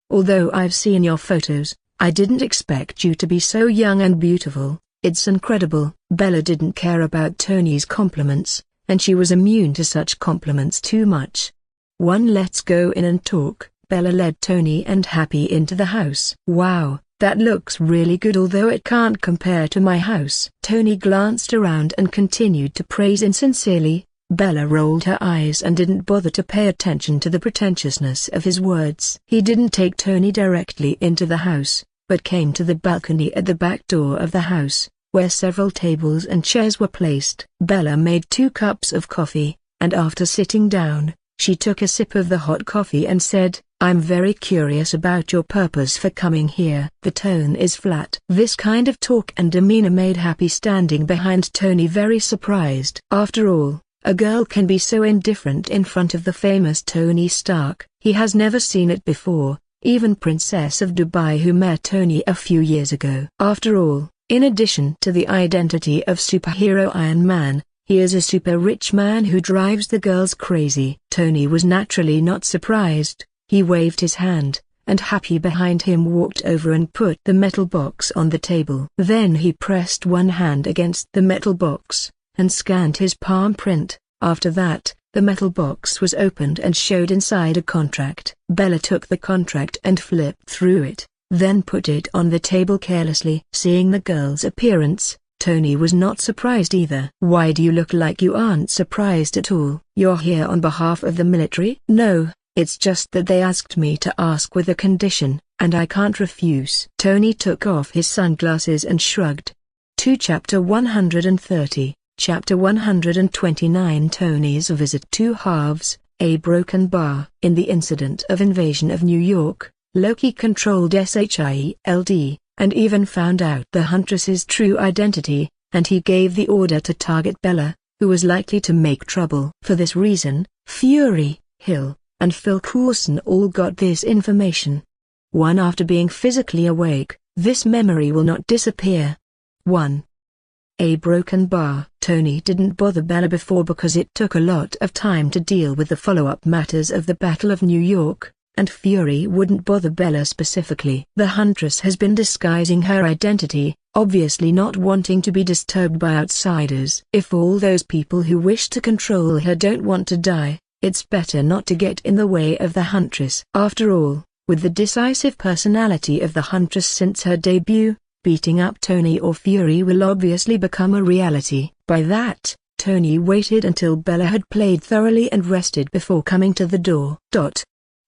Although I've seen your photos, I didn't expect you to be so young and beautiful. It's incredible. Bella didn't care about Tony's compliments, and she was immune to such compliments too much. 1. Let's go in and talk. Bella led Tony and Happy into the house. Wow, that looks really good, although it can't compare to my house. Tony glanced around and continued to praise insincerely. Bella rolled her eyes and didn't bother to pay attention to the pretentiousness of his words. He didn't take Tony directly into the house, but came to the balcony at the back door of the house, where several tables and chairs were placed. Bella made 2 cups of coffee, and after sitting down, she took a sip of the hot coffee and said, I'm very curious about your purpose for coming here. The tone is flat. This kind of talk and demeanor made Happy standing behind Tony very surprised. After all, a girl can be so indifferent in front of the famous Tony Stark. He has never seen it before, even Princess of Dubai who met Tony a few years ago. After all, in addition to the identity of superhero Iron Man, he is a super rich man who drives the girls crazy. Tony was naturally not surprised. He waved his hand, and Happy behind him walked over and put the metal box on the table. Then he pressed one hand against the metal box, and scanned his palm print. After that, the metal box was opened and showed inside a contract. Bella took the contract and flipped through it, then put it on the table carelessly. Seeing the girl's appearance, Tony was not surprised either. Why do you look like you aren't surprised at all? You're here on behalf of the military? No, it's just that they asked me to ask with a condition, and I can't refuse. Tony took off his sunglasses and shrugged. Chapter 130. Chapter 129. Tony's visit. 2 halves, a broken bar. In the incident of invasion of New York, Loki controlled SHIELD, and even found out the Huntress's true identity, and he gave the order to target Bella, who was likely to make trouble. For this reason, Fury, Hill, and Phil Coulson all got this information. 1. After being physically awake, this memory will not disappear. 1. A broken bar. Tony didn't bother Bella before because it took a lot of time to deal with the follow-up matters of the Battle of New York, and Fury wouldn't bother Bella specifically. The Huntress has been disguising her identity, obviously not wanting to be disturbed by outsiders. If all those people who wish to control her don't want to die, it's better not to get in the way of the Huntress. After all, with the decisive personality of the Huntress since her debut, beating up Tony or Fury will obviously become a reality. By that, Tony waited until Bella had played thoroughly and rested before coming to the door.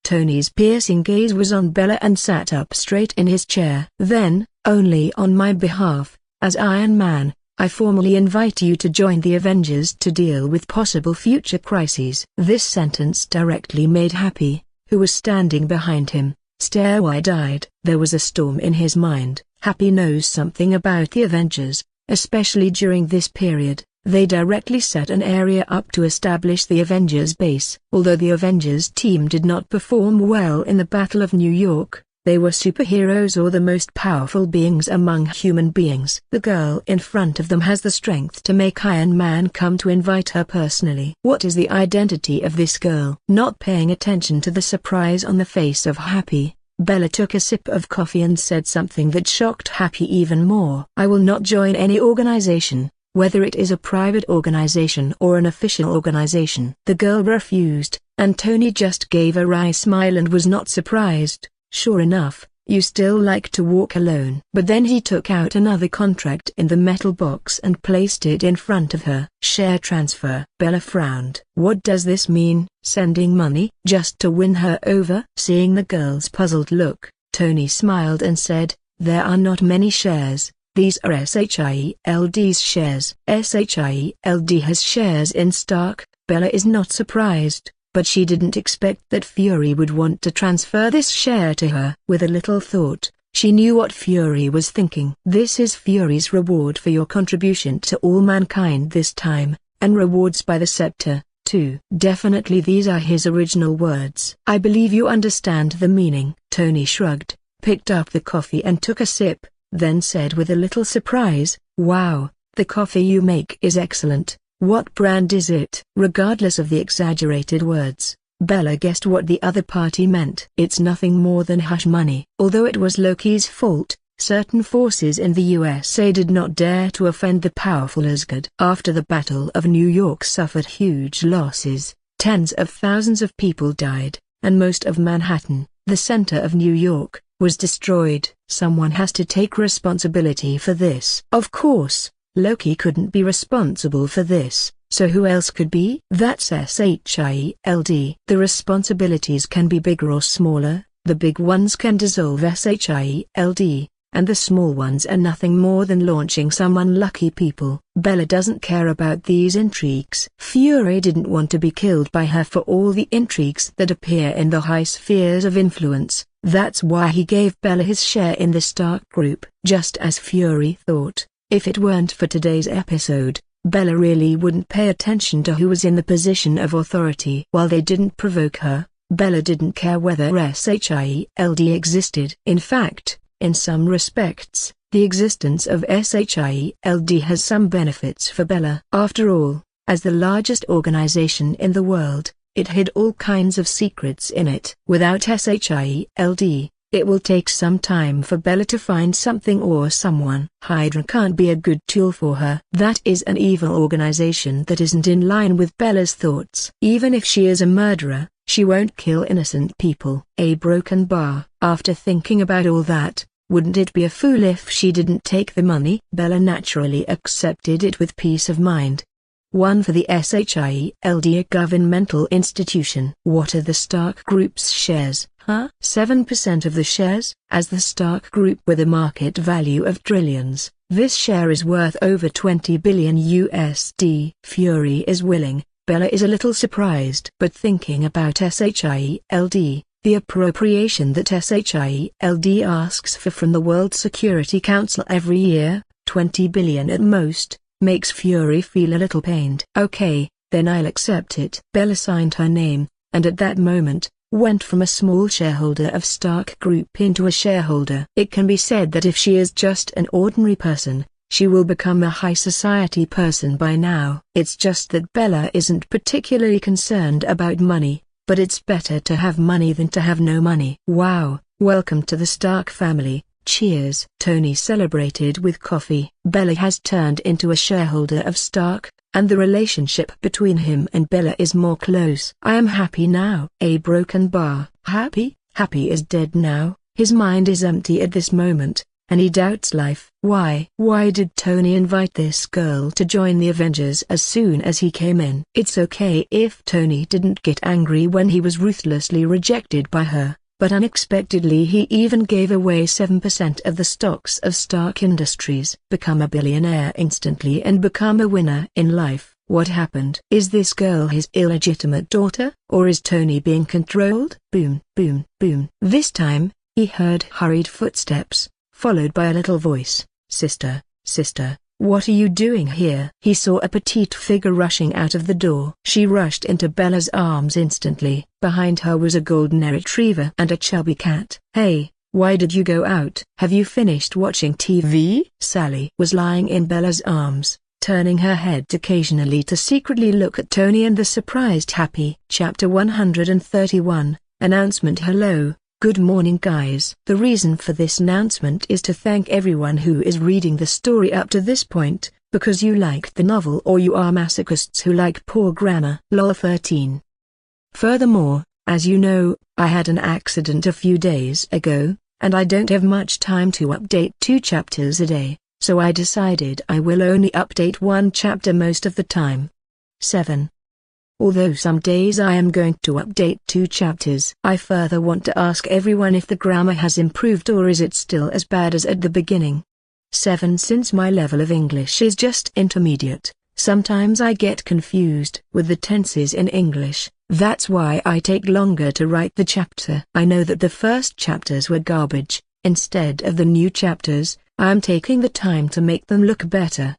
Tony's piercing gaze was on Bella and sat up straight in his chair. Then, only on my behalf, as Iron Man, I formally invite you to join the Avengers to deal with possible future crises. This sentence directly made Happy, who was standing behind him, stare wide-eyed. There was a storm in his mind. Happy knows something about the Avengers, especially during this period. They directly set an area up to establish the Avengers base. Although the Avengers team did not perform well in the Battle of New York, they were superheroes or the most powerful beings among human beings. The girl in front of them has the strength to make Iron Man come to invite her personally. What is the identity of this girl? Not paying attention to the surprise on the face of Happy, Bella took a sip of coffee and said something that shocked Happy even more. I will not join any organization, whether it is a private organization or an official organization. The girl refused, and Tony just gave a wry smile and was not surprised. Sure enough, you still like to walk alone. But then he took out another contract in the metal box and placed it in front of her. Share transfer. Bella frowned. What does this mean? Sending money? Just to win her over? Seeing the girl's puzzled look, Tony smiled and said, there are not many shares. These are SHIELD's shares. SHIELD has shares in Stark. Bella is not surprised, but she didn't expect that Fury would want to transfer this share to her. With a little thought, she knew what Fury was thinking. This is Fury's reward for your contribution to all mankind this time, and rewards by the scepter. 2. Definitely these are his original words. I believe you understand the meaning. Tony shrugged, picked up the coffee and took a sip, then said with a little surprise, "Wow, the coffee you make is excellent. What brand is it?" Regardless of the exaggerated words, Bella guessed what the other party meant. It's nothing more than hush money. Although it was Loki's fault, certain forces in the USA did not dare to offend the powerful Asgard. After the Battle of New York suffered huge losses, tens of thousands of people died, and most of Manhattan, the center of New York, was destroyed. Someone has to take responsibility for this. Of course, Loki couldn't be responsible for this, so who else could be? That's SHIELD. The responsibilities can be bigger or smaller. The big ones can dissolve SHIELD, and the small ones are nothing more than launching some unlucky people. Bella doesn't care about these intrigues. Fury didn't want to be killed by her for all the intrigues that appear in the high spheres of influence. That's why he gave Bella his share in the Stark group. Just as Fury thought, if it weren't for today's episode, Bella really wouldn't pay attention to who was in the position of authority. While they didn't provoke her, Bella didn't care whether SHIELD existed. In fact, in some respects, the existence of SHIELD has some benefits for Bella. After all, as the largest organization in the world, it hid all kinds of secrets in it. Without SHIELD, it will take some time for Bella to find something or someone. Hydra can't be a good tool for her. That is an evil organization that isn't in line with Bella's thoughts. Even if she is a murderer, she won't kill innocent people. A broken bar. After thinking about all that, wouldn't it be a fool if she didn't take the money? Bella naturally accepted it with peace of mind. 1 for the SHIELD, a governmental institution. What are the Stark Group's shares? 7% of the shares. As the Stark Group with a market value of trillions, this share is worth over 20 billion USD. Fury is willing. Bella is a little surprised. But thinking about SHIELD, the appropriation that SHIELD asks for from the World Security Council every year, 20 billion at most, makes Fury feel a little pained. Okay, then I'll accept it. Bella signed her name, and at that moment, went from a small shareholder of Stark Group into a shareholder. It can be said that if she is just an ordinary person, she will become a high society person by now. It's just that Bella isn't particularly concerned about money, but it's better to have money than to have no money. Wow, welcome to the Stark family. Cheers. Tony celebrated with coffee. Bella has turned into a shareholder of Stark, and the relationship between him and Bella is more close. I am happy now. A broken bar. Happy? Happy is dead now. His mind is empty at this moment, and he doubts life. Why did Tony invite this girl to join the Avengers as soon as he came in? It's okay if Tony didn't get angry when he was ruthlessly rejected by her, but unexpectedly he even gave away 7% of the stocks of Stark Industries. Become a billionaire instantly and become a winner in life. What happened? Is this girl his illegitimate daughter, or is Tony being controlled? Boom, boom, boom. This time, he heard hurried footsteps, followed by a little voice. Sister, sister, what are you doing here? He saw a petite figure rushing out of the door. She rushed into Bella's arms instantly. Behind her was a golden retriever and a chubby cat. Hey, why did you go out? Have you finished watching TV? Sally was lying in Bella's arms, turning her head occasionally to secretly look at Tony and the surprised Happy. Chapter 131, Announcement. Hello. Good morning guys. The reason for this announcement is to thank everyone who is reading the story up to this point, because you liked the novel or you are masochists who like poor grammar. LOL 13. Furthermore, as you know, I had an accident a few days ago, and I don't have much time to update 2 chapters a day, so I decided I will only update 1 chapter most of the time. 7. Although some days I am going to update 2 chapters. I further want to ask everyone if the grammar has improved or is it still as bad as at the beginning. 7. Since my level of English is just intermediate, sometimes I get confused with the tenses in English. That's why I take longer to write the chapter. I know that the first chapters were garbage. Instead of the new chapters, I am taking the time to make them look better.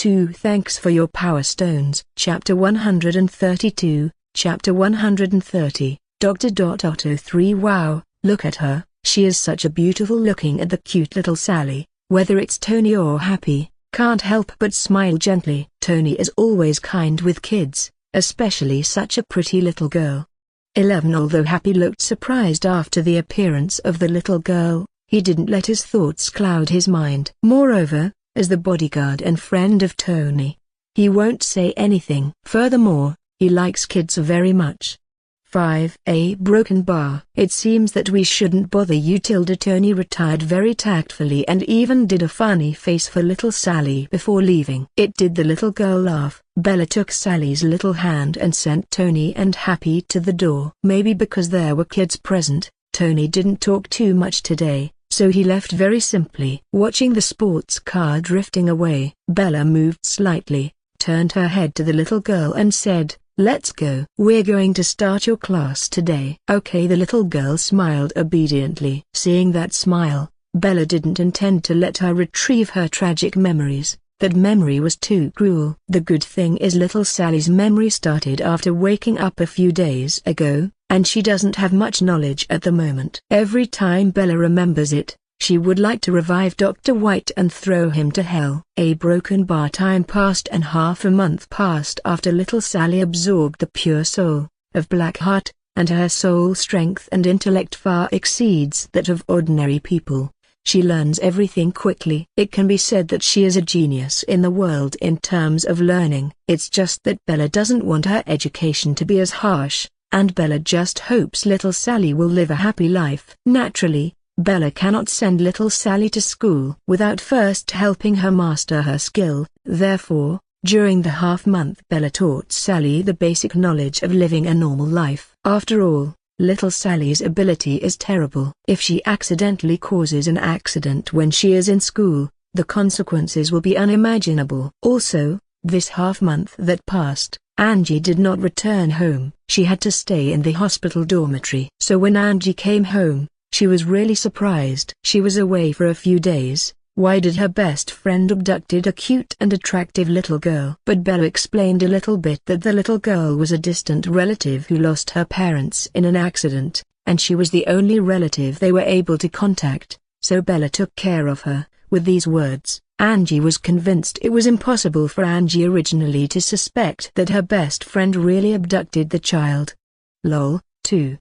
2 Thanks for your power stones. Chapter 132, Chapter 130, Dr. Otto 3 Wow, look at her, she is such a beautiful looking at the cute little Sally, whether it's Tony or Happy, can't help but smile gently. Tony is always kind with kids, especially such a pretty little girl. 11 Although Happy looked surprised after the appearance of the little girl, he didn't let his thoughts cloud his mind. Moreover, as the bodyguard and friend of Tony, he won't say anything. Furthermore, he likes kids very much. 5 A broken bar. It seems that we shouldn't bother you. Tony retired very tactfully and even did a funny face for little Sally before leaving. It did the little girl laugh. Bella took Sally's little hand and sent Tony and Happy to the door. Maybe because there were kids present, Tony didn't talk too much today, so he left very simply. Watching the sports car drifting away, Bella moved slightly, turned her head to the little girl and said, "Let's go. We're going to start your class today." Okay. The little girl smiled obediently. Seeing that smile, Bella didn't intend to let her retrieve her tragic memories. That memory was too cruel. The good thing is little Sally's memory started after waking up a few days ago, and she doesn't have much knowledge at the moment. Every time Bella remembers it, she would like to revive Dr. White and throw him to hell. A broken bar. Time passed and half a month passed after little Sally absorbed the pure soul of Blackheart, and her soul strength and intellect far exceeds that of ordinary people. She learns everything quickly. It can be said that she is a genius in the world in terms of learning. It's just that Bella doesn't want her education to be as harsh, and Bella just hopes little Sally will live a happy life. Naturally, Bella cannot send little Sally to school without first helping her master her skill. Therefore, during the half-month Bella taught Sally the basic knowledge of living a normal life. After all, little Sally's ability is terrible. If she accidentally causes an accident when she is in school, the consequences will be unimaginable. Also, this half-month that passed, Angie did not return home. She had to stay in the hospital dormitory. So when Angie came home, she was really surprised. She was away for a few days. Why did her best friend abducted a cute and attractive little girl? But Bella explained a little bit that the little girl was a distant relative who lost her parents in an accident, and she was the only relative they were able to contact, so Bella took care of her. With these words, Angie was convinced it was impossible for Angie originally to suspect that her best friend really abducted the child. Lol, too.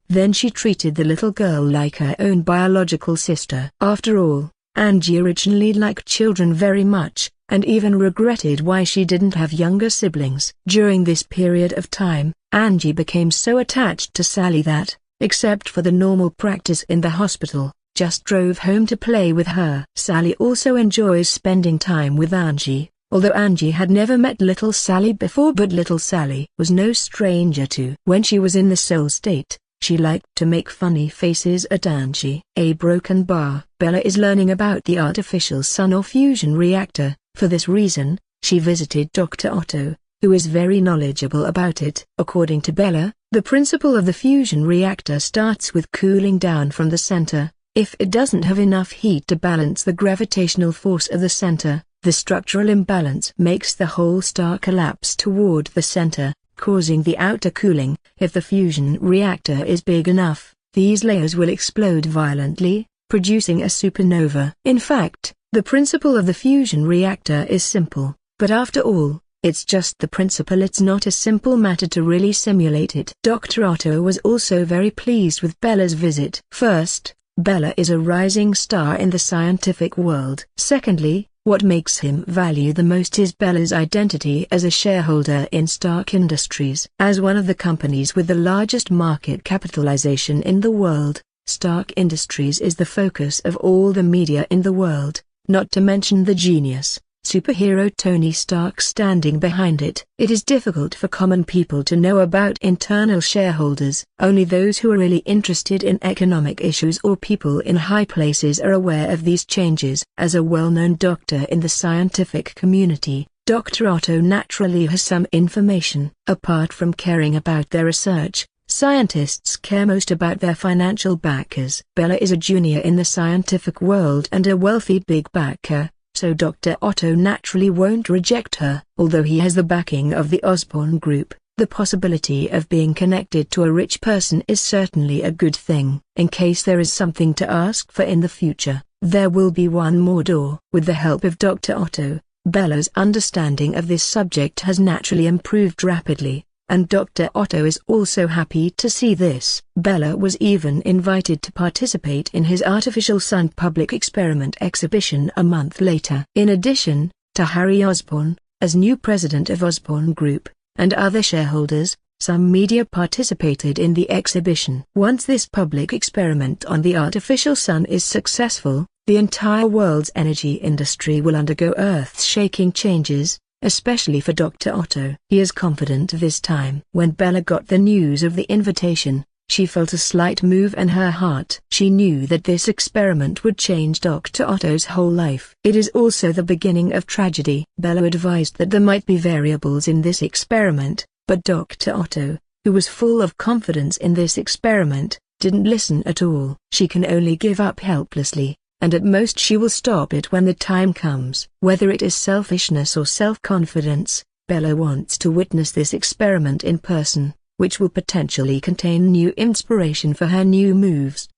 Then she treated the little girl like her own biological sister. After all, Angie originally liked children very much, and even regretted why she didn't have younger siblings. During this period of time, Angie became so attached to Sally that, except for the normal practice in the hospital, just drove home to play with her. Sally also enjoys spending time with Angie, although Angie had never met little Sally before. But little Sally was no stranger to. When she was in the soul state, she liked to make funny faces at Angie. A broken bar. Bella is learning about the artificial sun or fusion reactor. For this reason, she visited Dr. Otto, who is very knowledgeable about it. According to Bella, the principle of the fusion reactor starts with cooling down from the center. If it doesn't have enough heat to balance the gravitational force of the center, the structural imbalance makes the whole star collapse toward the center, causing the outer cooling. If the fusion reactor is big enough, these layers will explode violently, producing a supernova. In fact, the principle of the fusion reactor is simple, but after all, it's just the principle. It's not a simple matter to really simulate it. Dr. Otto was also very pleased with Bella's visit. First, Bella is a rising star in the scientific world. Secondly, what makes him value the most is Bella's identity as a shareholder in Stark Industries. As one of the companies with the largest market capitalization in the world, Stark Industries is the focus of all the media in the world, not to mention the genius, superhero Tony Stark standing behind it. It is difficult for common people to know about internal shareholders. Only those who are really interested in economic issues or people in high places are aware of these changes. As a well-known doctor in the scientific community, Dr. Otto naturally has some information. Apart from caring about their research, scientists care most about their financial backers. Bella is a junior in the scientific world and a wealthy big backer, so Dr. Otto naturally won't reject her. Although he has the backing of the Osborne Group, the possibility of being connected to a rich person is certainly a good thing. In case there is something to ask for in the future, there will be one more door. With the help of Dr. Otto, Bella's understanding of this subject has naturally improved rapidly, and Dr. Otto is also happy to see this. Bella was even invited to participate in his artificial sun public experiment exhibition a month later. In addition to Harry Osborn, as new president of Osborne Group, and other shareholders, some media participated in the exhibition. Once this public experiment on the artificial sun is successful, the entire world's energy industry will undergo earth-shaking changes, especially for Dr. Otto. He is confident this time. When Bella got the news of the invitation, she felt a slight move in her heart. She knew that this experiment would change Dr. Otto's whole life. It is also the beginning of tragedy. Bella advised that there might be variables in this experiment, but Dr. Otto, who was full of confidence in this experiment, didn't listen at all. She can only give up helplessly, and at most she will stop it when the time comes. Whether it is selfishness or self-confidence, Bella wants to witness this experiment in person, which will potentially contain new inspiration for her new moves.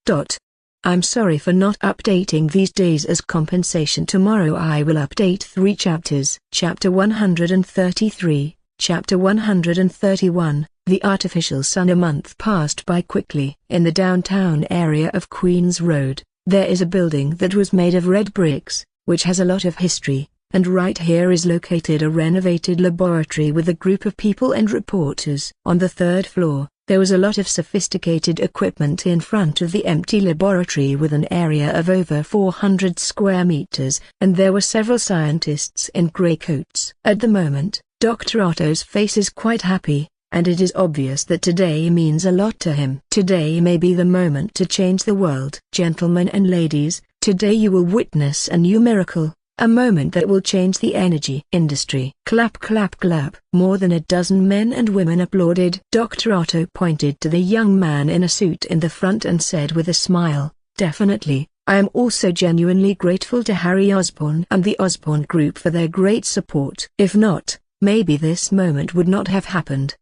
I'm sorry for not updating these days. As compensation, tomorrow I will update 3 chapters. Chapter 133, Chapter 131, The Artificial Sun. A month passed by quickly. In the downtown area of Queens Road, there is a building that was made of red bricks, which has a lot of history, and right here is located a renovated laboratory with a group of people and reporters. On the 3rd floor, there was a lot of sophisticated equipment in front of the empty laboratory with an area of over 400 square meters, and there were several scientists in grey coats. At the moment, Dr. Otto's face is quite happy, and it is obvious that today means a lot to him. Today may be the moment to change the world. Gentlemen and ladies, today you will witness a new miracle. A moment that will change the energy industry. Clap clap clap. More than a dozen men and women applauded. Dr. Otto pointed to the young man in a suit in the front and said with a smile, "Definitely, I am also genuinely grateful to Harry Osborn and the Osborne Group for their great support. If not, maybe this moment would not have happened.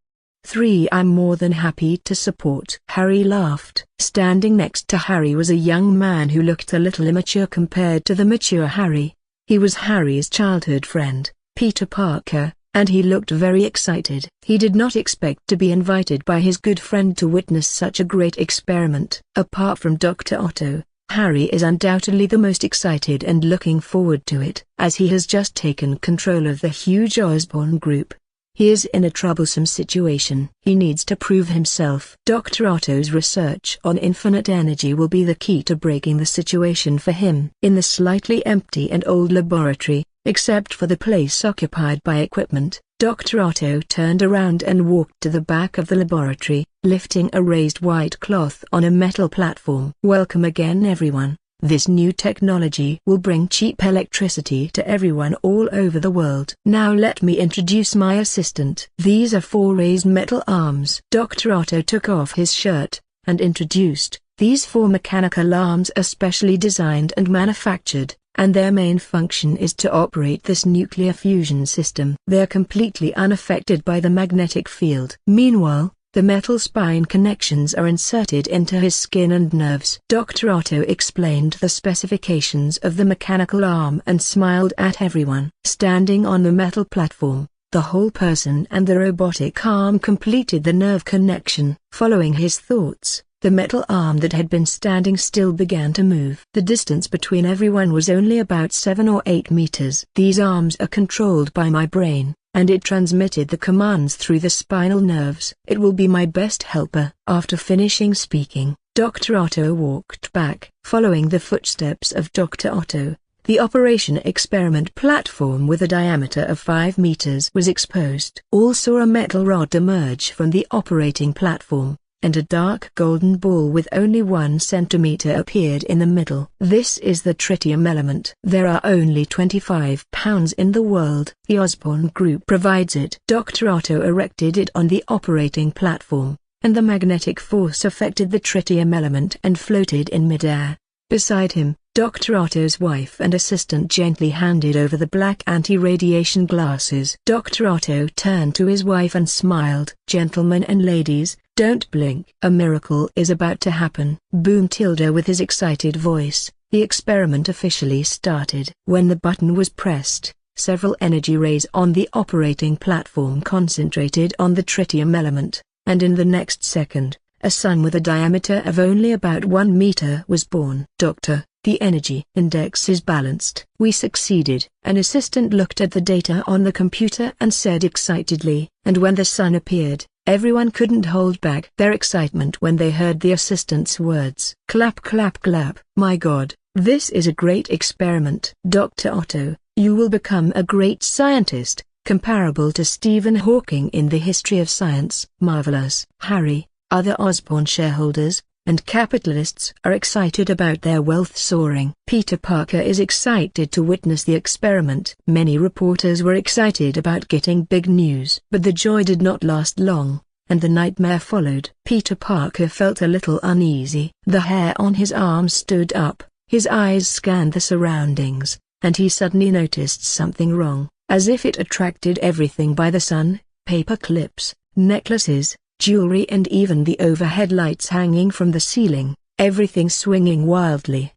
3. I'm more than happy to support." Harry laughed. Standing next to Harry was a young man who looked a little immature compared to the mature Harry. He was Harry's childhood friend, Peter Parker, and he looked very excited. He did not expect to be invited by his good friend to witness such a great experiment. Apart from Dr. Otto, Harry is undoubtedly the most excited and looking forward to it, as he has just taken control of the huge Osborne Group. He is in a troublesome situation. He needs to prove himself. Dr. Otto's research on infinite energy will be the key to breaking the situation for him. In the slightly empty and old laboratory, except for the place occupied by equipment, Dr. Otto turned around and walked to the back of the laboratory, lifting a raised white cloth on a metal platform. "Welcome again everyone. This new technology will bring cheap electricity to everyone all over the world. Now let me introduce my assistant." These are 4 raised metal arms. Dr. Otto took off his shirt, and introduced. These 4 mechanical arms are specially designed and manufactured, and their main function is to operate this nuclear fusion system. They are completely unaffected by the magnetic field. Meanwhile, the metal spine connections are inserted into his skin and nerves. Dr. Otto explained the specifications of the mechanical arm and smiled at everyone. Standing on the metal platform, the whole person and the robotic arm completed the nerve connection. Following his thoughts, the metal arm that had been standing still began to move. The distance between everyone was only about 7 or 8 meters. "These arms are controlled by my brain, and it transmitted the commands through the spinal nerves. It will be my best helper." After finishing speaking, Dr. Otto walked back. Following the footsteps of Dr. Otto, the operation experiment platform with a diameter of 5 meters was exposed. All saw a metal rod emerge from the operating platform, and a dark golden ball with only 1 centimeter appeared in the middle. This is the tritium element. There are only 25 pounds in the world. The Osborne Group provides it. Dr. Otto erected it on the operating platform, and the magnetic force affected the tritium element and floated in midair. Beside him, Dr. Otto's wife and assistant gently handed over the black anti-radiation glasses. Dr. Otto turned to his wife and smiled. "Gentlemen and ladies, don't blink. A miracle is about to happen," boomed Tilda with his excited voice. The experiment officially started. When the button was pressed, several energy rays on the operating platform concentrated on the tritium element, and in the next second, a sun with a diameter of only about 1 meter was born. "Doctor, the energy index is balanced." "We succeeded." An assistant looked at the data on the computer and said excitedly, and when the sun appeared, everyone couldn't hold back their excitement when they heard the assistant's words. Clap clap clap. "My God, this is a great experiment. Dr. Otto, you will become a great scientist, comparable to Stephen Hawking in the history of science." "Marvelous." Harry, other Osborne shareholders, and capitalists are excited about their wealth soaring. Peter Parker is excited to witness the experiment. Many reporters were excited about getting big news. But the joy did not last long, and the nightmare followed. Peter Parker felt a little uneasy. The hair on his arm stood up, his eyes scanned the surroundings, and he suddenly noticed something wrong, as if it attracted everything by the sun: paper clips, necklaces, jewelry, and even the overhead lights hanging from the ceiling, everything swinging wildly.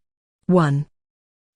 1.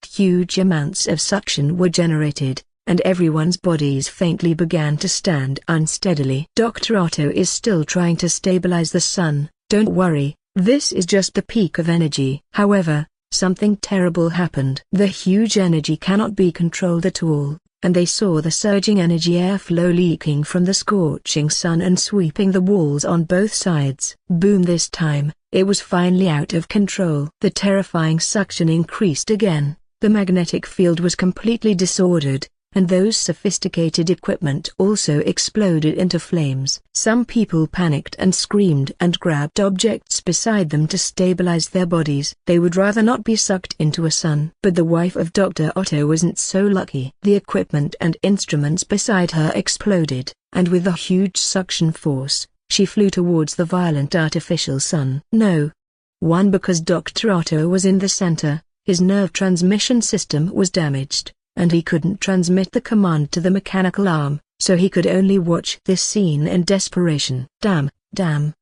Huge amounts of suction were generated, and everyone's bodies faintly began to stand unsteadily. "Dr. Otto is still trying to stabilize the sun. Don't worry, this is just the peak of energy." However, something terrible happened. The huge energy cannot be controlled at all, and they saw the surging energy airflow leaking from the scorching sun and sweeping the walls on both sides. Boom! This time, it was finally out of control. The terrifying suction increased again, the magnetic field was completely disordered, and those sophisticated equipment also exploded into flames. Some people panicked and screamed and grabbed objects beside them to stabilize their bodies. They would rather not be sucked into a sun. But the wife of Dr. Otto wasn't so lucky. The equipment and instruments beside her exploded, and with a huge suction force, she flew towards the violent artificial sun. No. One, because Dr. Otto was in the center, his nerve transmission system was damaged, and he couldn't transmit the command to the mechanical arm, so he could only watch this scene in desperation. Damn.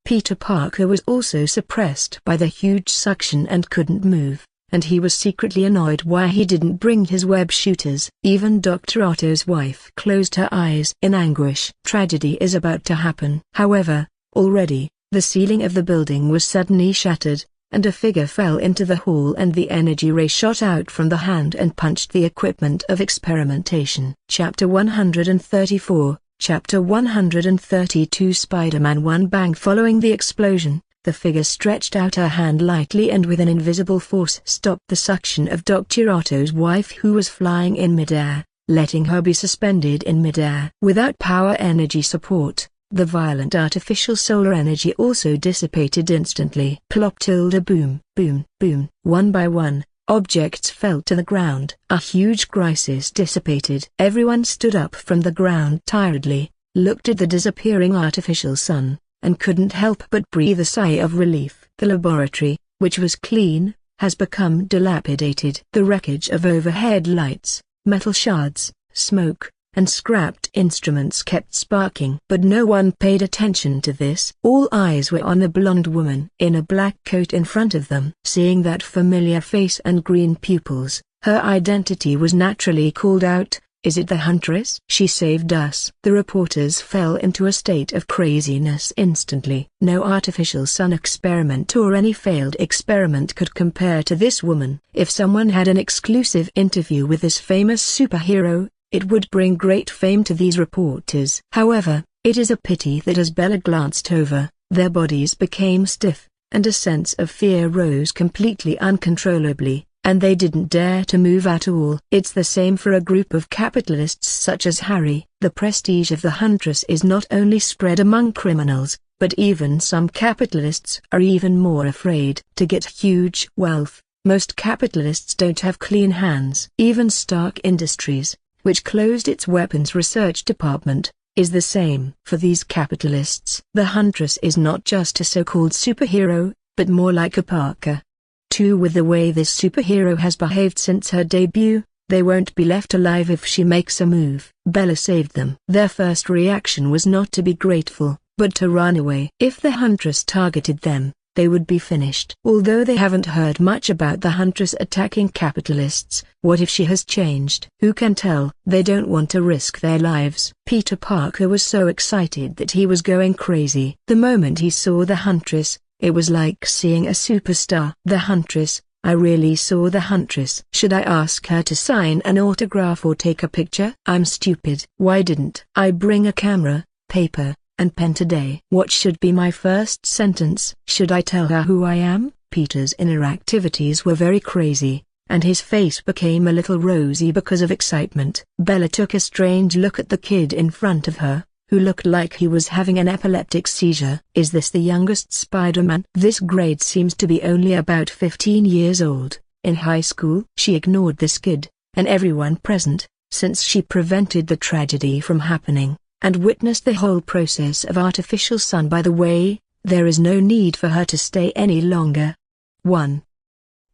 Peter Parker was also suppressed by the huge suction and couldn't move, and he was secretly annoyed why he didn't bring his web shooters. Even Dr. Otto's wife closed her eyes in anguish. Tragedy is about to happen. However, already, the ceiling of the building was suddenly shattered, and a figure fell into the hall, and the energy ray shot out from the hand and punched the equipment of experimentation. Chapter 134, Chapter 132. Spider-Man 1. Bang! Following the explosion, the figure stretched out her hand lightly and with an invisible force stopped the suction of Dr. Otto's wife, who was flying in midair, letting her be suspended in midair. Without power energy support, the violent artificial solar energy also dissipated instantly. Plop! Boom, boom, boom. One by one, objects fell to the ground. A huge crisis dissipated. Everyone stood up from the ground tiredly, looked at the disappearing artificial sun, and couldn't help but breathe a sigh of relief. The laboratory, which was clean, has become dilapidated. The wreckage of overhead lights, metal shards, smoke, and scrapped instruments kept sparking. But no one paid attention to this. All eyes were on the blonde woman in a black coat in front of them. Seeing that familiar face and green pupils, her identity was naturally called out. "Is it the Huntress? She saved us." The reporters fell into a state of craziness instantly. No artificial sun experiment or any failed experiment could compare to this woman. If someone had an exclusive interview with this famous superhero, it would bring great fame to these reporters. However, it is a pity that as Bella glanced over, their bodies became stiff, and a sense of fear rose completely uncontrollably, and they didn't dare to move at all. It's the same for a group of capitalists such as Harry. The prestige of the Huntress is not only spread among criminals, but even some capitalists are even more afraid to get huge wealth. Most capitalists don't have clean hands. Even Stark Industries, which closed its weapons research department, is the same. For these capitalists, the Huntress is not just a so-called superhero, but more like a Parker. 2. With the way this superhero has behaved since her debut, they won't be left alive if she makes a move. Bella saved them. Their first reaction was not to be grateful, but to run away. If the Huntress targeted them, they would be finished. Although they haven't heard much about the Huntress attacking capitalists, what if she has changed? Who can tell? They don't want to risk their lives. Peter Parker was so excited that he was going crazy. The moment he saw the Huntress, it was like seeing a superstar. The Huntress, I really saw the Huntress. Should I ask her to sign an autograph or take a picture? I'm stupid. Why didn't I bring a camera, paper, and pen today? What should be my first sentence? Should I tell her who I am? Peter's inner activities were very crazy, and his face became a little rosy because of excitement. Bella took a strange look at the kid in front of her, who looked like he was having an epileptic seizure. Is this the youngest Spider-Man? This grade seems to be only about 15 years old, in high school. She ignored this kid, and everyone present, since she prevented the tragedy from happening, and witnessed the whole process of artificial sun. By the way, there is no need for her to stay any longer. 1.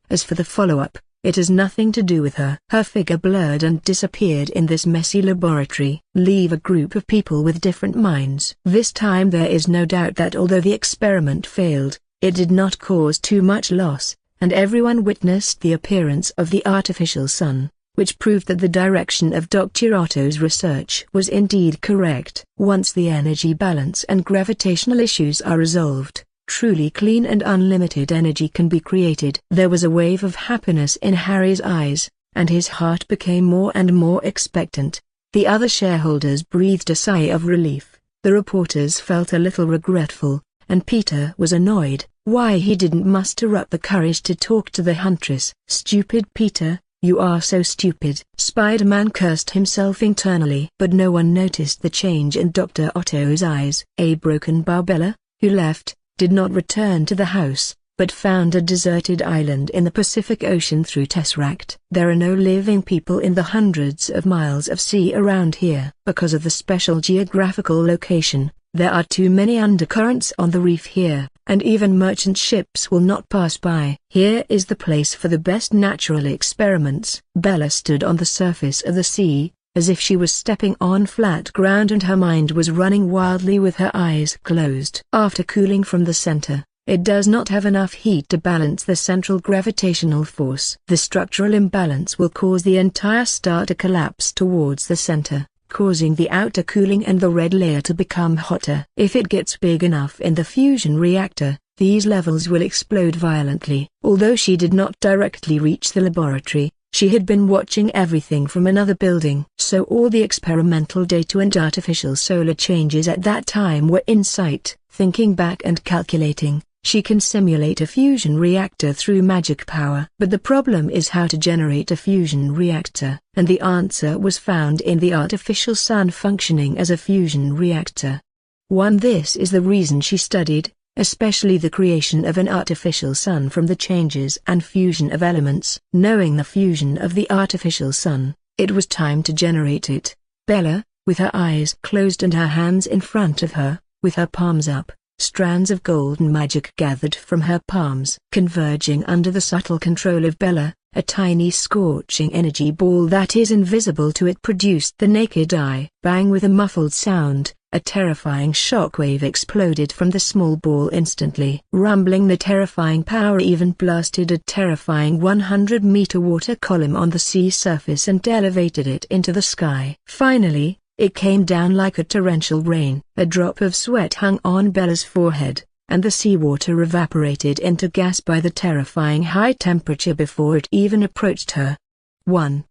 As for the follow-up, it has nothing to do with her. Her figure blurred and disappeared in this messy laboratory. Leave a group of people with different minds. This time there is no doubt that although the experiment failed, it did not cause too much loss, and everyone witnessed the appearance of the artificial sun, which proved that the direction of Dr. Otto's research was indeed correct. Once the energy balance and gravitational issues are resolved, truly clean and unlimited energy can be created. There was a wave of happiness in Harry's eyes, and his heart became more and more expectant. The other shareholders breathed a sigh of relief. The reporters felt a little regretful, and Peter was annoyed why he didn't muster up the courage to talk to the Huntress. Stupid Peter, you are so stupid. Spider-Man cursed himself internally. But no one noticed the change in Dr. Otto's eyes. A broken Barbella, who left, did not return to the house, but found a deserted island in the Pacific Ocean through Tesseract. There are no living people in the hundreds of miles of sea around here. Because of the special geographical location, there are too many undercurrents on the reef here, and even merchant ships will not pass by. Here is the place for the best natural experiments. Bella stood on the surface of the sea, as if she was stepping on flat ground, and her mind was running wildly with her eyes closed. After cooling from the center, it does not have enough heat to balance the central gravitational force. The structural imbalance will cause the entire star to collapse towards the center, causing the outer cooling and the red layer to become hotter. If it gets big enough in the fusion reactor, these levels will explode violently. Although she did not directly reach the laboratory, she had been watching everything from another building. So all the experimental data and artificial solar changes at that time were in sight. Thinking back and calculating, she can simulate a fusion reactor through magic power. But the problem is how to generate a fusion reactor, and the answer was found in the artificial sun functioning as a fusion reactor. 1. This is the reason she studied, especially the creation of an artificial sun from the changes and fusion of elements. Knowing the fusion of the artificial sun, it was time to generate it. Bella, with her eyes closed and her hands in front of her, with her palms up, strands of golden magic gathered from her palms. Converging under the subtle control of Bella, a tiny scorching energy ball that is invisible to it produced the naked eye. Bang! With a muffled sound, a terrifying shockwave exploded from the small ball instantly. Rumbling, the terrifying power even blasted a terrifying 100-meter water column on the sea surface and elevated it into the sky. Finally, it came down like a torrential rain. A drop of sweat hung on Bella's forehead, and the seawater evaporated into gas by the terrifying high temperature before it even approached her. 1.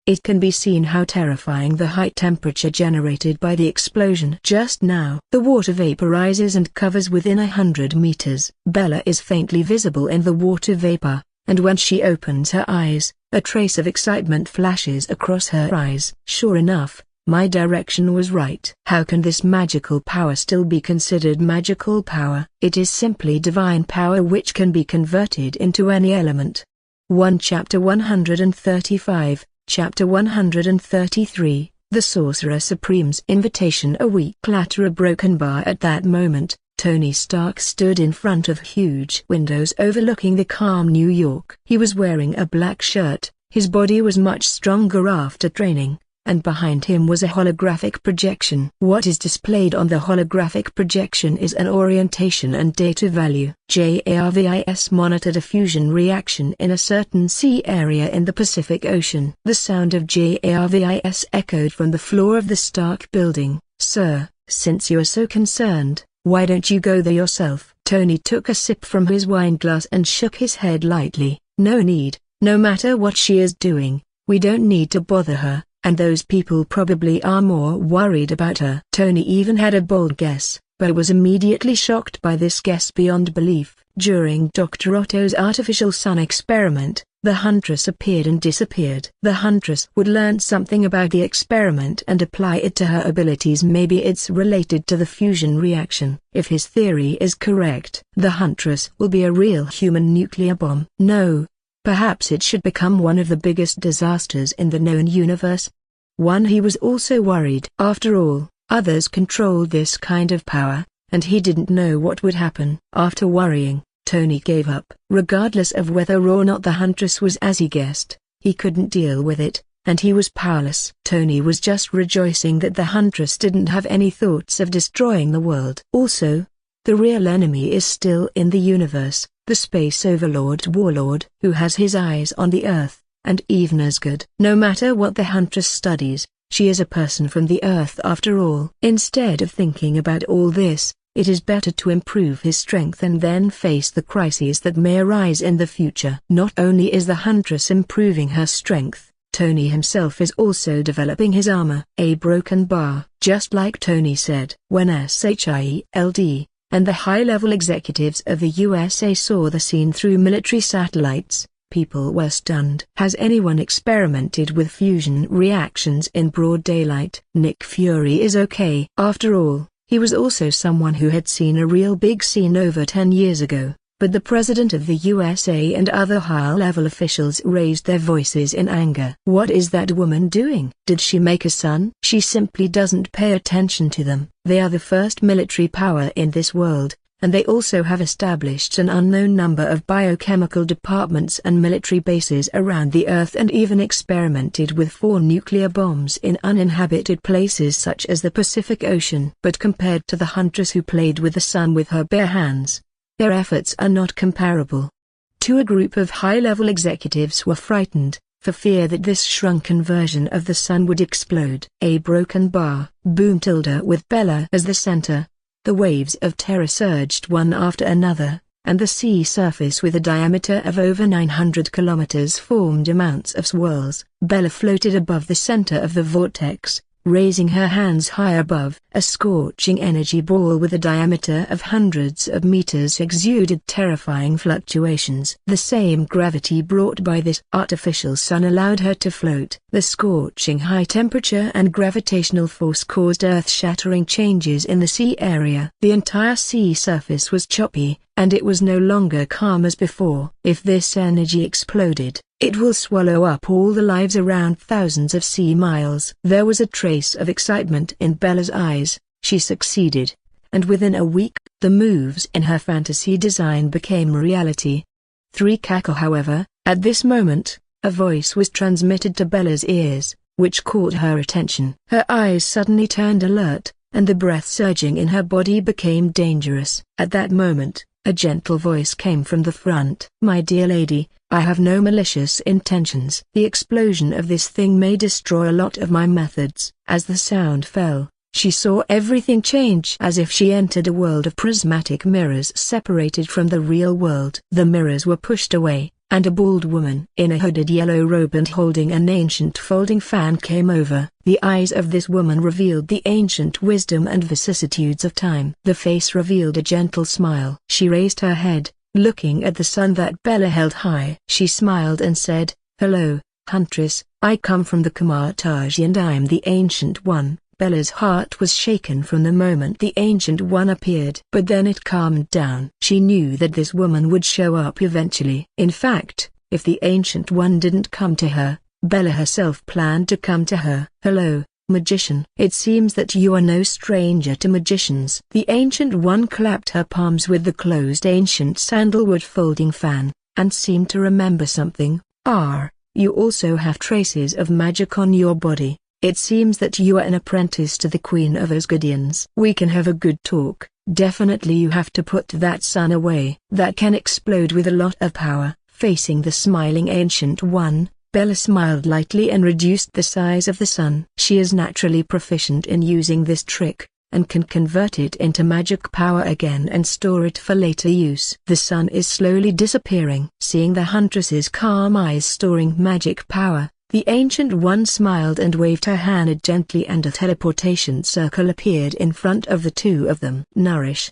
It can be seen how terrifying the high temperature generated by the explosion just now. The water vaporizes and covers within 100 meters. Bella is faintly visible in the water vapor, and when she opens her eyes, a trace of excitement flashes across her eyes. Sure enough, my direction was right. How can this magical power still be considered magical power? It is simply divine power which can be converted into any element. 1. Chapter 135, Chapter 133, The Sorcerer Supreme's Invitation. A weak clatter, a broken bar. At that moment, Tony Stark stood in front of huge windows overlooking the calm New York. He was wearing a black shirt, his body was much stronger after training, and behind him was a holographic projection. What is displayed on the holographic projection is an orientation and data value. JARVIS monitored a fusion reaction in a certain sea area in the Pacific Ocean. The sound of JARVIS echoed from the floor of the Stark building. "Sir, since you are so concerned, why don't you go there yourself?" Tony took a sip from his wineglass and shook his head lightly. "No need, no matter what she is doing, we don't need to bother her. And those people probably are more worried about her." Tony even had a bold guess, but was immediately shocked by this guess beyond belief. During Dr. Otto's artificial sun experiment, the Huntress appeared and disappeared. The Huntress would learn something about the experiment and apply it to her abilities. Maybe it's related to the fusion reaction. If his theory is correct, the Huntress will be a real human nuclear bomb. No. Perhaps it should become one of the biggest disasters in the known universe. One he was also worried. After all, others controlled this kind of power, and he didn't know what would happen. After worrying, Tony gave up. Regardless of whether or not the Huntress was as he guessed, he couldn't deal with it, and he was powerless. Tony was just rejoicing that the Huntress didn't have any thoughts of destroying the world. Also, the real enemy is still in the universe, the space overlord Warlord, who has his eyes on the Earth, and even as good. No matter what the Huntress studies, she is a person from the Earth after all. Instead of thinking about all this, it is better to improve his strength and then face the crises that may arise in the future. Not only is the Huntress improving her strength, Tony himself is also developing his armor. A broken bar. Just like Tony said. When SHIELD and the high-level executives of the USA saw the scene through military satellites, people were stunned. Has anyone experimented with fusion reactions in broad daylight? Nick Fury is okay. After all, he was also someone who had seen a real big scene over 10 years ago, but the President of the USA and other high-level officials raised their voices in anger. What is that woman doing? Did she make a son? She simply doesn't pay attention to them. They are the first military power in this world, and they also have established an unknown number of biochemical departments and military bases around the Earth and even experimented with 4 nuclear bombs in uninhabited places such as the Pacific Ocean. But compared to the Huntress who played with the sun with her bare hands, their efforts are not comparable. A group of high-level executives were frightened, for fear that this shrunken version of the sun would explode. A broken bar. Boom tilde with Bella as the center. The waves of terror surged one after another, and the sea surface with a diameter of over 900 kilometers formed amounts of swirls. Bella floated above the center of the vortex, raising her hands high above. A scorching energy ball with a diameter of hundreds of meters exuded terrifying fluctuations. The same gravity brought by this artificial sun allowed her to float. The scorching high temperature and gravitational force caused earth-shattering changes in the sea area. The entire sea surface was choppy, and it was no longer calm as before. If this energy exploded, it will swallow up all the lives around thousands of sea miles. There was a trace of excitement in Bella's eyes. She succeeded, and within a week, the moves in her fantasy design became reality. 3 Cackle. However, at this moment, a voice was transmitted to Bella's ears, which caught her attention. Her eyes suddenly turned alert, and the breath surging in her body became dangerous. At that moment, a gentle voice came from the front. "My dear lady, I have no malicious intentions. The explosion of this thing may destroy a lot of my methods." As the sound fell, she saw everything change as if she entered a world of prismatic mirrors separated from the real world. The mirrors were pushed away, and a bald woman in a hooded yellow robe and holding an ancient folding fan came over. The eyes of this woman revealed the ancient wisdom and vicissitudes of time. The face revealed a gentle smile. She raised her head, looking at the sun that Bella held high. She smiled and said, "Hello, Huntress, I come from the KUMO-AUDIOBOOK and I'm the Ancient One." Bella's heart was shaken from the moment the Ancient One appeared. But then it calmed down. She knew that this woman would show up eventually. In fact, if the Ancient One didn't come to her, Bella herself planned to come to her. "Hello, Magician. It seems that you are no stranger to magicians. The Ancient One clapped her palms with the closed ancient sandalwood folding fan, and seemed to remember something. You also have traces of magic on your body. It seems that you are an apprentice to the Queen of Asgardians. We can have a good talk. Definitely you have to put that sun away. That can explode with a lot of power. Facing the smiling Ancient One, Bella smiled lightly and reduced the size of the sun. She is naturally proficient in using this trick, and can convert it into magic power again and store it for later use. The sun is slowly disappearing. Seeing the huntress's calm eyes storing magic power, the Ancient One smiled and waved her hand gently, and a teleportation circle appeared in front of the two of them. Nourish.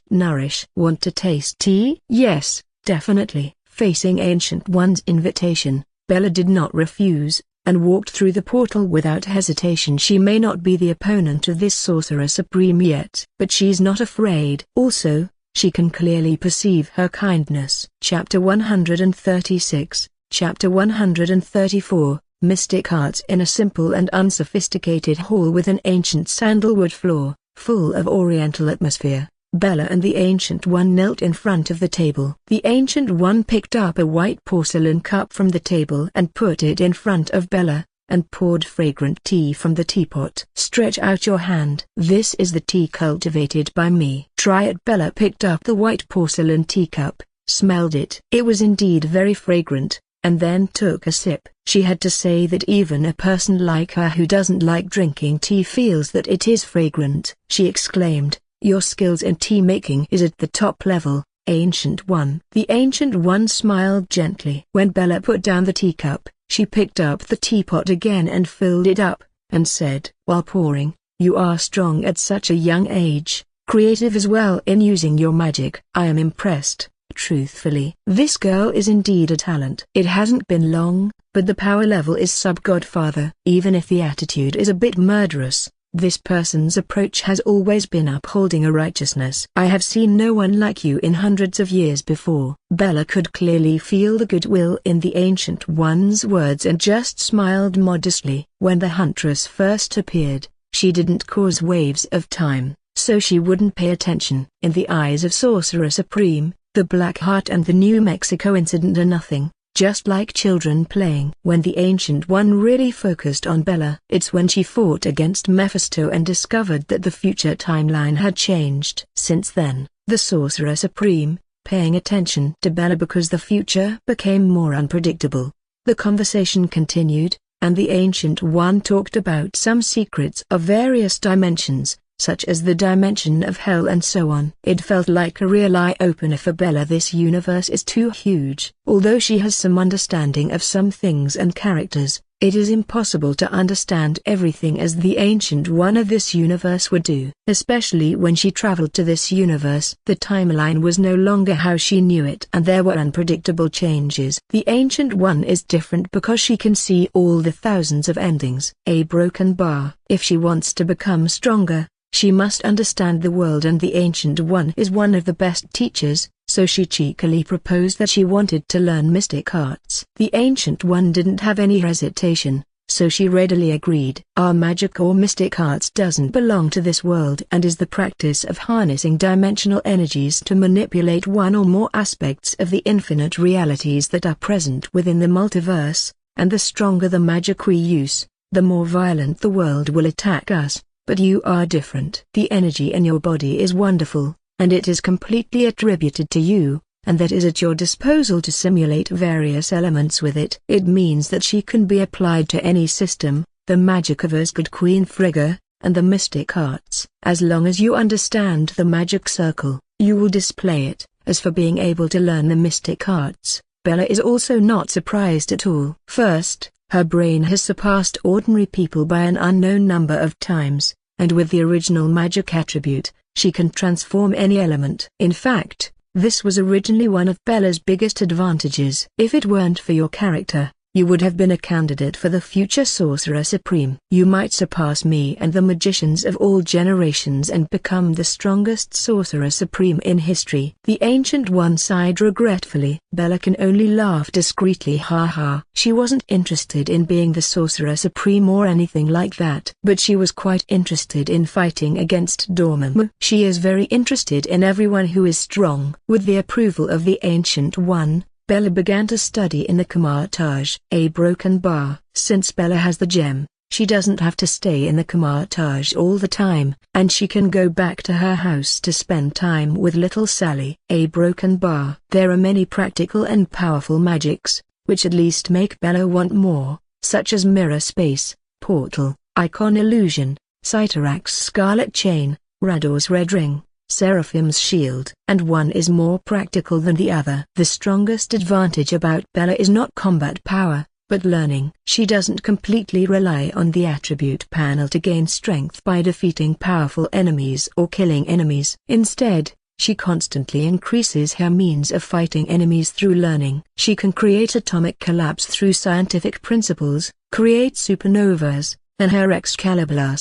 Want to taste tea? Yes, definitely. Facing Ancient One's invitation, Bella did not refuse, and walked through the portal without hesitation. She may not be the opponent of this Sorcerer Supreme yet, but she's not afraid. Also, she can clearly perceive her kindness. Chapter 136, Chapter 134. Mystic arts. In a simple and unsophisticated hall with an ancient sandalwood floor, full of oriental atmosphere, Bella and the Ancient One knelt in front of the table. The Ancient One picked up a white porcelain cup from the table and put it in front of Bella, and poured fragrant tea from the teapot. Stretch out your hand. This is the tea cultivated by me. Try it. Bella picked up the white porcelain teacup, smelled it. It was indeed very fragrant, and then took a sip. She had to say that even a person like her who doesn't like drinking tea feels that it is fragrant. She exclaimed, "Your skills in tea making is at the top level, Ancient One." The Ancient One smiled gently. When Bella put down the teacup, she picked up the teapot again and filled it up, and said, while pouring, "You are strong at such a young age, creative as well in using your magic. I am impressed. Truthfully, this girl is indeed a talent." It hasn't been long, but the power level is sub-Godfather. Even if the attitude is a bit murderous, this person's approach has always been upholding a righteousness. I have seen no one like you in hundreds of years before. Bella could clearly feel the goodwill in the Ancient One's words and just smiled modestly. When the huntress first appeared, she didn't cause waves of time, so she wouldn't pay attention. In the eyes of Sorcerer Supreme, the Black Heart and the New Mexico incident are nothing, just like children playing. When the Ancient One really focused on Bella, it's when she fought against Mephisto and discovered that the future timeline had changed. Since then, the Sorcerer Supreme, paying attention to Bella because the future became more unpredictable. The conversation continued, and the Ancient One talked about some secrets of various dimensions, such as the dimension of hell and so on. It felt like a real eye-opener for Bella. This universe is too huge. Although she has some understanding of some things and characters, it is impossible to understand everything as the Ancient One of this universe would do. Especially when she traveled to this universe, the timeline was no longer how she knew it, and there were unpredictable changes. The Ancient One is different because she can see all the thousands of endings. A broken bar. If she wants to become stronger, she must understand the world, and the Ancient One is one of the best teachers, so she cheekily proposed that she wanted to learn mystic arts. The Ancient One didn't have any hesitation, so she readily agreed. Our magic or mystic arts doesn't belong to this world and is the practice of harnessing dimensional energies to manipulate one or more aspects of the infinite realities that are present within the multiverse, and the stronger the magic we use, the more violent the world will attack us. But you are different. The energy in your body is wonderful, and it is completely attributed to you, and that is at your disposal to simulate various elements with it. It means that she can be applied to any system, the magic of Asgard Queen Frigga, and the mystic arts. As long as you understand the magic circle, you will display it. As for being able to learn the mystic arts, Bella is also not surprised at all. First, her brain has surpassed ordinary people by an unknown number of times, and with the original magic attribute, she can transform any element. In fact, this was originally one of Bella's biggest advantages. If it weren't for your character, you would have been a candidate for the future Sorcerer Supreme. You might surpass me and the magicians of all generations and become the strongest Sorcerer Supreme in history." The Ancient One sighed regretfully. Bella can only laugh discreetly. Ha ha. She wasn't interested in being the Sorcerer Supreme or anything like that. But she was quite interested in fighting against Dormammu. She is very interested in everyone who is strong. With the approval of the Ancient One, Bella began to study in the KUMO-AUDIOBOOK. A broken bar. Since Bella has the gem, she doesn't have to stay in the KUMO-AUDIOBOOK all the time, and she can go back to her house to spend time with little Sally. A broken bar. There are many practical and powerful magics, which at least make Bella want more, such as Mirror Space, Portal, Icon Illusion, Cyttorak's Scarlet Chain, Rador's Red Ring, Seraphim's Shield. And one is more practical than the other. The strongest advantage about Bella is not combat power, but learning. She doesn't completely rely on the attribute panel to gain strength by defeating powerful enemies or killing enemies. Instead, she constantly increases her means of fighting enemies through learning. She can create atomic collapse through scientific principles, create supernovas, and her Excalibur.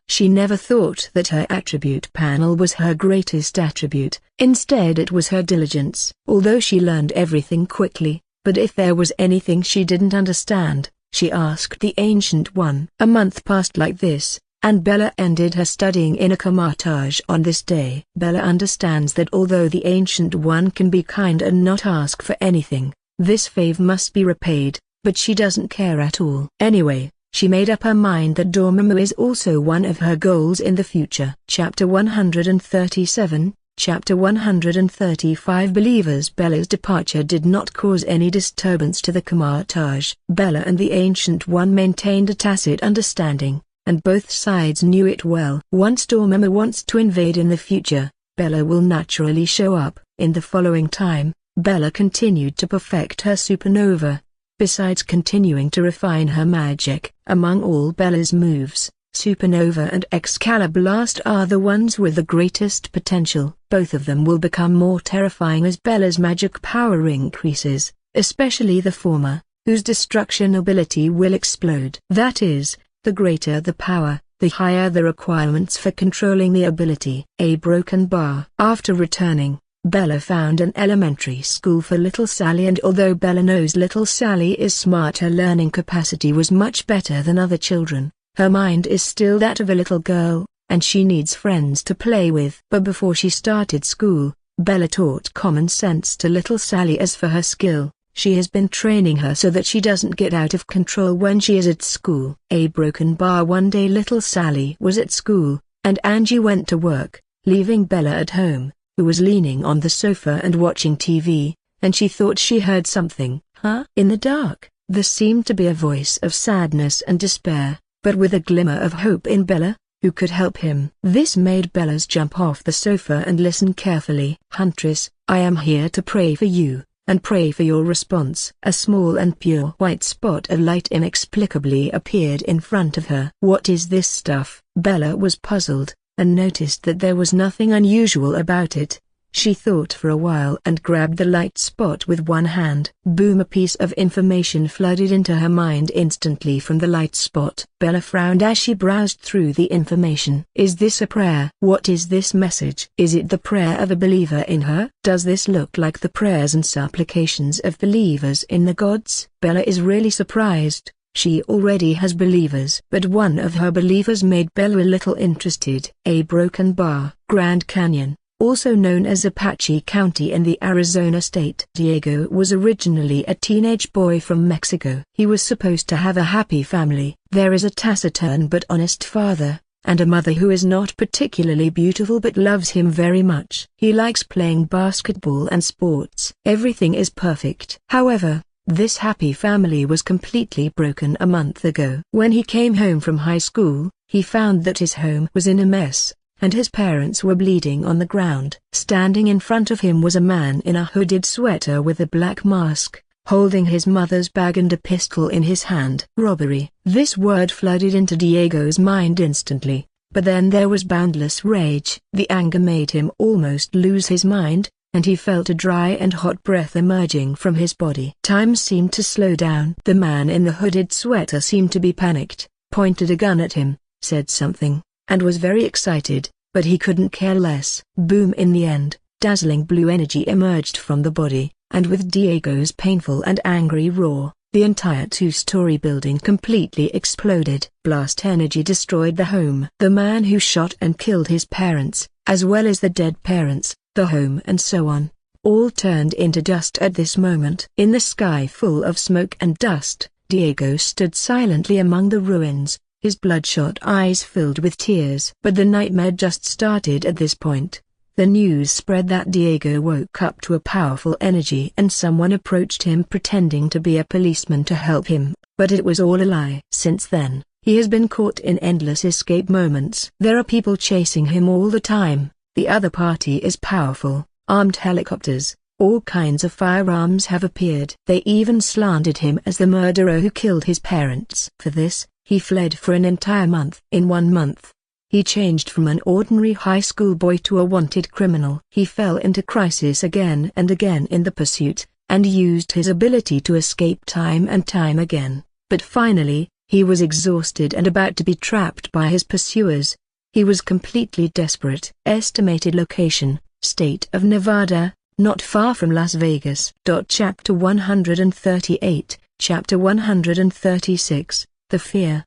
She never thought that her attribute panel was her greatest attribute. Instead, it was her diligence. Although she learned everything quickly, but if there was anything she didn't understand, she asked the Ancient One. A month passed like this, and Bella ended her studying in a KUMO-AUDIOBOOK on this day. Bella understands that although the Ancient One can be kind and not ask for anything, this favor must be repaid, but she doesn't care at all. Anyway, she made up her mind that Dormammu is also one of her goals in the future. Chapter 137, Chapter 135. Believers. Bella's departure did not cause any disturbance to the KUMO-AUDIOBOOK. Bella and the Ancient One maintained a tacit understanding, and both sides knew it well. Once Dormammu wants to invade in the future, Bella will naturally show up. In the following time, Bella continued to perfect her supernova. Besides continuing to refine her magic, among all Bella's moves, Supernova and Excalibur are the ones with the greatest potential. Both of them will become more terrifying as Bella's magic power increases, especially the former, whose destruction ability will explode. That is, the greater the power, the higher the requirements for controlling the ability. A broken bar. After returning, Bella found an elementary school for little Sally, and although Bella knows little Sally is smart, her learning capacity was much better than other children. Her mind is still that of a little girl, and she needs friends to play with. But before she started school, Bella taught common sense to little Sally. As for her skill, she has been training her so that she doesn't get out of control when she is at school. A broken bar. One day little Sally was at school, and Angie went to work, leaving Bella at home, who was leaning on the sofa and watching TV, and she thought she heard something. Huh? In the dark, there seemed to be a voice of sadness and despair, but with a glimmer of hope in Bella, who could help him. This made Bella's jump off the sofa and listen carefully. "Huntress, I am here to pray for you, and pray for your response." A small and pure white spot of light inexplicably appeared in front of her. What is this stuff? Bella was puzzled, and noticed that there was nothing unusual about it. She thought for a while and grabbed the light spot with one hand. Boom! A piece of information flooded into her mind instantly from the light spot. Bella frowned as she browsed through the information. Is this a prayer? What is this message? Is it the prayer of a believer in her? Does this look like the prayers and supplications of believers in the gods? Bella is really surprised. She already has believers. But one of her believers made Bella a little interested. A broken bar. Grand Canyon, also known as Apache County in the Arizona state. Diego was originally a teenage boy from Mexico. He was supposed to have a happy family. There is a taciturn but honest father, and a mother who is not particularly beautiful but loves him very much. He likes playing basketball and sports. Everything is perfect. However, this happy family was completely broken a month ago. When he came home from high school, he found that his home was in a mess, and his parents were bleeding on the ground. Standing in front of him was a man in a hooded sweater with a black mask, holding his mother's bag and a pistol in his hand. Robbery. This word flooded into Diego's mind instantly, but then there was boundless rage. The anger made him almost lose his mind. and he felt a dry and hot breath emerging from his body. Time seemed to slow down. The man in the hooded sweater seemed to be panicked, pointed a gun at him, said something, and was very excited, but he couldn't care less. Boom! In the end, dazzling blue energy emerged from the body, and with Diego's painful and angry roar, the entire two-story building completely exploded. Blast energy destroyed the home. The man who shot and killed his parents, as well as the dead parents, the home and so on, all turned into dust at this moment. In the sky full of smoke and dust, Diego stood silently among the ruins, his bloodshot eyes filled with tears. But the nightmare just started at this point. The news spread that Diego woke up to a powerful energy and someone approached him pretending to be a policeman to help him, but it was all a lie. Since then, he has been caught in endless escape moments. There are people chasing him all the time. The other party is powerful, armed helicopters, all kinds of firearms have appeared. They even slandered him as the murderer who killed his parents. For this, he fled for an entire month. In 1 month, he changed from an ordinary high school boy to a wanted criminal. He fell into crisis again and again in the pursuit, and used his ability to escape time and time again. But finally, he was exhausted and about to be trapped by his pursuers. He was completely desperate. Estimated location, State of Nevada, not far from Las Vegas. Chapter 138, Chapter 136, The Fear.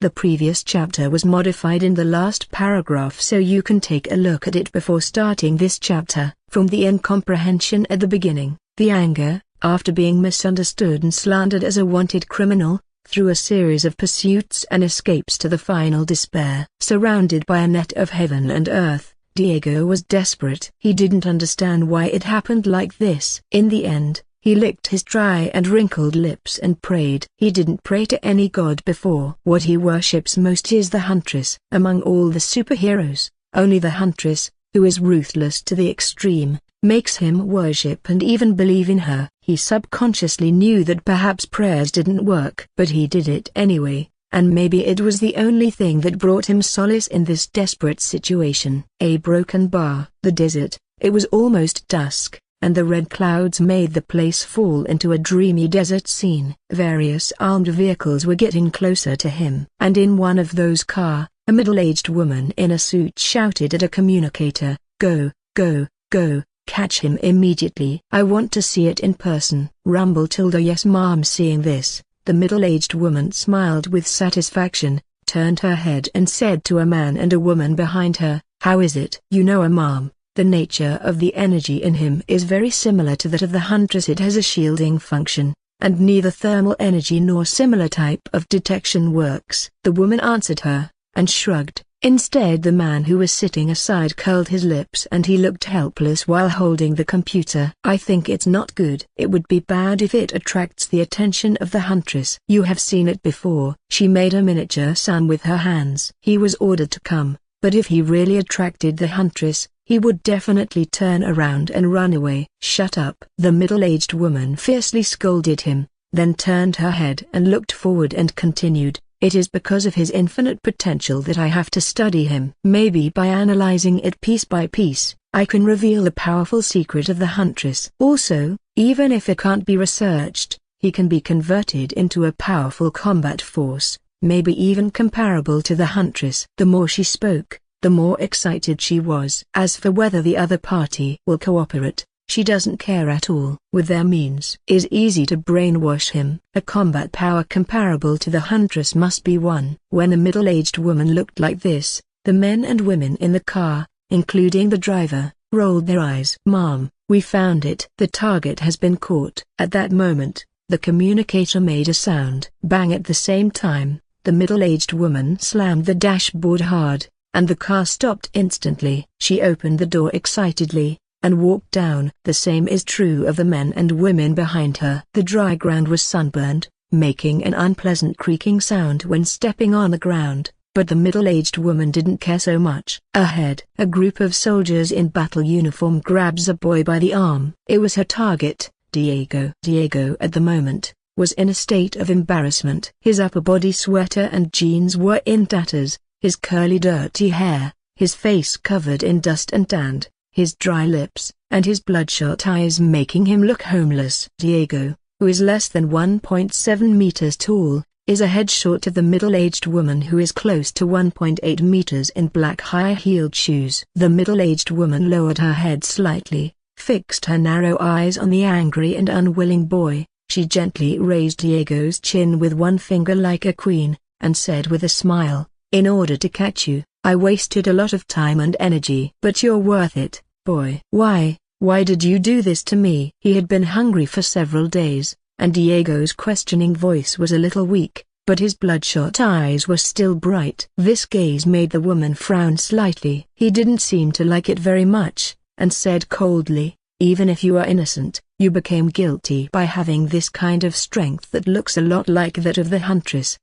The previous chapter was modified in the last paragraph so you can take a look at it before starting this chapter. From the incomprehension at the beginning, the anger, after being misunderstood and slandered as a wanted criminal, through a series of pursuits and escapes to the final despair. Surrounded by a net of heaven and earth, Diego was desperate. He didn't understand why it happened like this. In the end, he licked his dry and wrinkled lips and prayed. He didn't pray to any god before. What he worships most is the Huntress. Among all the superheroes, only the Huntress, who is ruthless to the extreme, makes him worship and even believe in her. He subconsciously knew that perhaps prayers didn't work, but he did it anyway, and maybe it was the only thing that brought him solace in this desperate situation. A broken bar. The desert. It was almost dusk, and the red clouds made the place fall into a dreamy desert scene. Various armed vehicles were getting closer to him, and in one of those cars, a middle-aged woman in a suit shouted at a communicator, "Go, go, go, catch him immediately. I want to see it in person." Rumble tilde yes ma'am. Seeing this, the middle-aged woman smiled with satisfaction, turned her head and said to a man and a woman behind her, "How is it?" "You know, ma'am, the nature of the energy in him is very similar to that of the Huntress. It has a shielding function, and neither thermal energy nor similar type of detection works." The woman answered her, and shrugged. Instead, the man who was sitting aside curled his lips and he looked helpless while holding the computer. "I think it's not good. It would be bad if it attracts the attention of the Huntress. You have seen it before." She made a miniature sun with her hands. He was ordered to come, but if he really attracted the Huntress, he would definitely turn around and run away. "Shut up!" the middle-aged woman fiercely scolded him, then turned her head and looked forward and continued, "It is because of his infinite potential that I have to study him. Maybe by analyzing it piece by piece, I can reveal the powerful secret of the Huntress. Also, even if it can't be researched, he can be converted into a powerful combat force, maybe even comparable to the Huntress." The more she spoke, the more excited she was. As for whether the other party will cooperate, she doesn't care at all. With their means, it is easy to brainwash him. A combat power comparable to the Huntress must be won. When the middle-aged woman looked like this, the men and women in the car, including the driver, rolled their eyes. "Mom, we found it. The target has been caught." At that moment, the communicator made a sound. Bang! At the same time, the middle-aged woman slammed the dashboard hard, and the car stopped instantly. She opened the door excitedly, and walked down. The same is true of the men and women behind her. The dry ground was sunburned, making an unpleasant creaking sound when stepping on the ground, but the middle-aged woman didn't care so much. Ahead, a group of soldiers in battle uniform grabs a boy by the arm. It was her target, Diego. Diego at the moment was in a state of embarrassment. His upper body sweater and jeans were in tatters, his curly dirty hair, his face covered in dust and tanned. his dry lips, and his bloodshot eyes making him look homeless. Diego, who is less than 1.7 meters tall, is a head short of the middle-aged woman who is close to 1.8 meters in black high-heeled shoes. The middle-aged woman lowered her head slightly, fixed her narrow eyes on the angry and unwilling boy. She gently raised Diego's chin with one finger like a queen, and said with a smile, "In order to catch you, I wasted a lot of time and energy. But you're worth it, boy." Why did you do this to me?" He had been hungry for several days, and Diego's questioning voice was a little weak, but his bloodshot eyes were still bright. This gaze made the woman frown slightly. He didn't seem to like it very much, and said coldly, "Even if you are innocent, you became guilty by having this kind of strength that looks a lot like that of the huntress.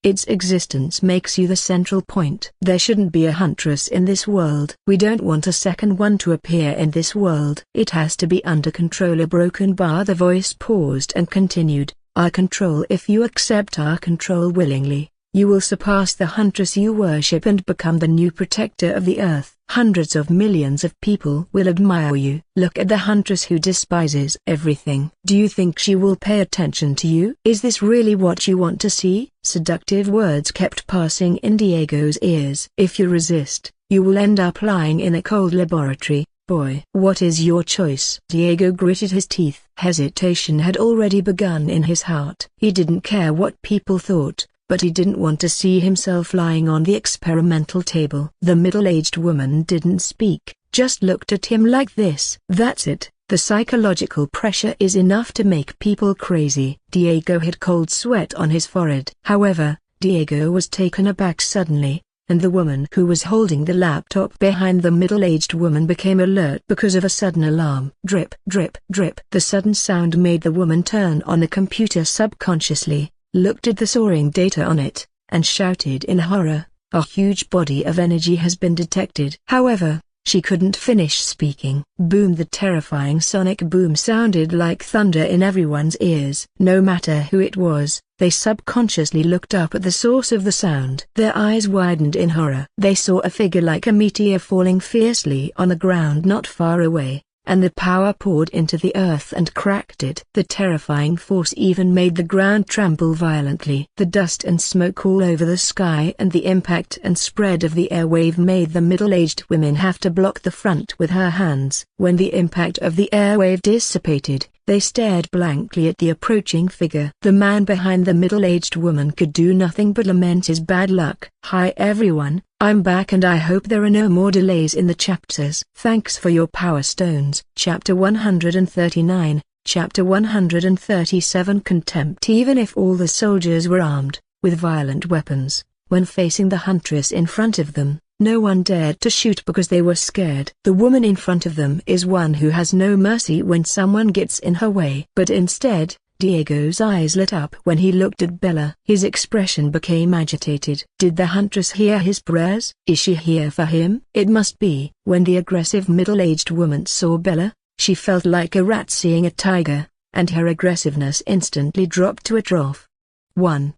Its existence makes you the central point. There shouldn't be a huntress in this world. We don't want a second one to appear in this world. It has to be under control." A broken bar. The voice paused and continued, "Our control. If you accept our control willingly, you will surpass the huntress you worship and become the new protector of the earth. Hundreds of millions of people will admire you. Look at the huntress who despises everything. Do you think she will pay attention to you? Is this really what you want to see?" Seductive words kept passing in Diego's ears. "If you resist, you will end up lying in a cold laboratory, boy. What is your choice?" Diego gritted his teeth. Hesitation had already begun in his heart. He didn't care what people thought, but he didn't want to see himself lying on the experimental table. The middle-aged woman didn't speak, just looked at him like this. "That's it. The psychological pressure is enough to make people crazy." Diego had cold sweat on his forehead. However, Diego was taken aback suddenly, and the woman who was holding the laptop behind the middle-aged woman became alert because of a sudden alarm. Drip, drip, drip. The sudden sound made the woman turn on the computer subconsciously, looked at the soaring data on it, and shouted in horror, "A huge body of energy has been detected." However, she couldn't finish speaking. Boom! The terrifying sonic boom sounded like thunder in everyone's ears. No matter who it was, they subconsciously looked up at the source of the sound. Their eyes widened in horror. They saw a figure like a meteor falling fiercely on the ground not far away, and the power poured into the earth and cracked it. The terrifying force even made the ground tremble violently. The dust and smoke all over the sky and the impact and spread of the airwave made the middle-aged woman have to block the front with her hands. When the impact of the airwave dissipated, they stared blankly at the approaching figure. The man behind the middle-aged woman could do nothing but lament his bad luck. "Hi everyone, I'm back and I hope there are no more delays in the chapters. Thanks for your power stones." Chapter 139, Chapter 137. Contempt. Even if all the soldiers were armed with violent weapons, when facing the huntress in front of them, no one dared to shoot because they were scared. The woman in front of them is one who has no mercy when someone gets in her way. But instead, Diego's eyes lit up when he looked at Bella. His expression became agitated. Did the huntress hear his prayers? Is she here for him? It must be. When the aggressive middle-aged woman saw Bella, she felt like a rat seeing a tiger, and her aggressiveness instantly dropped to a trough. 1.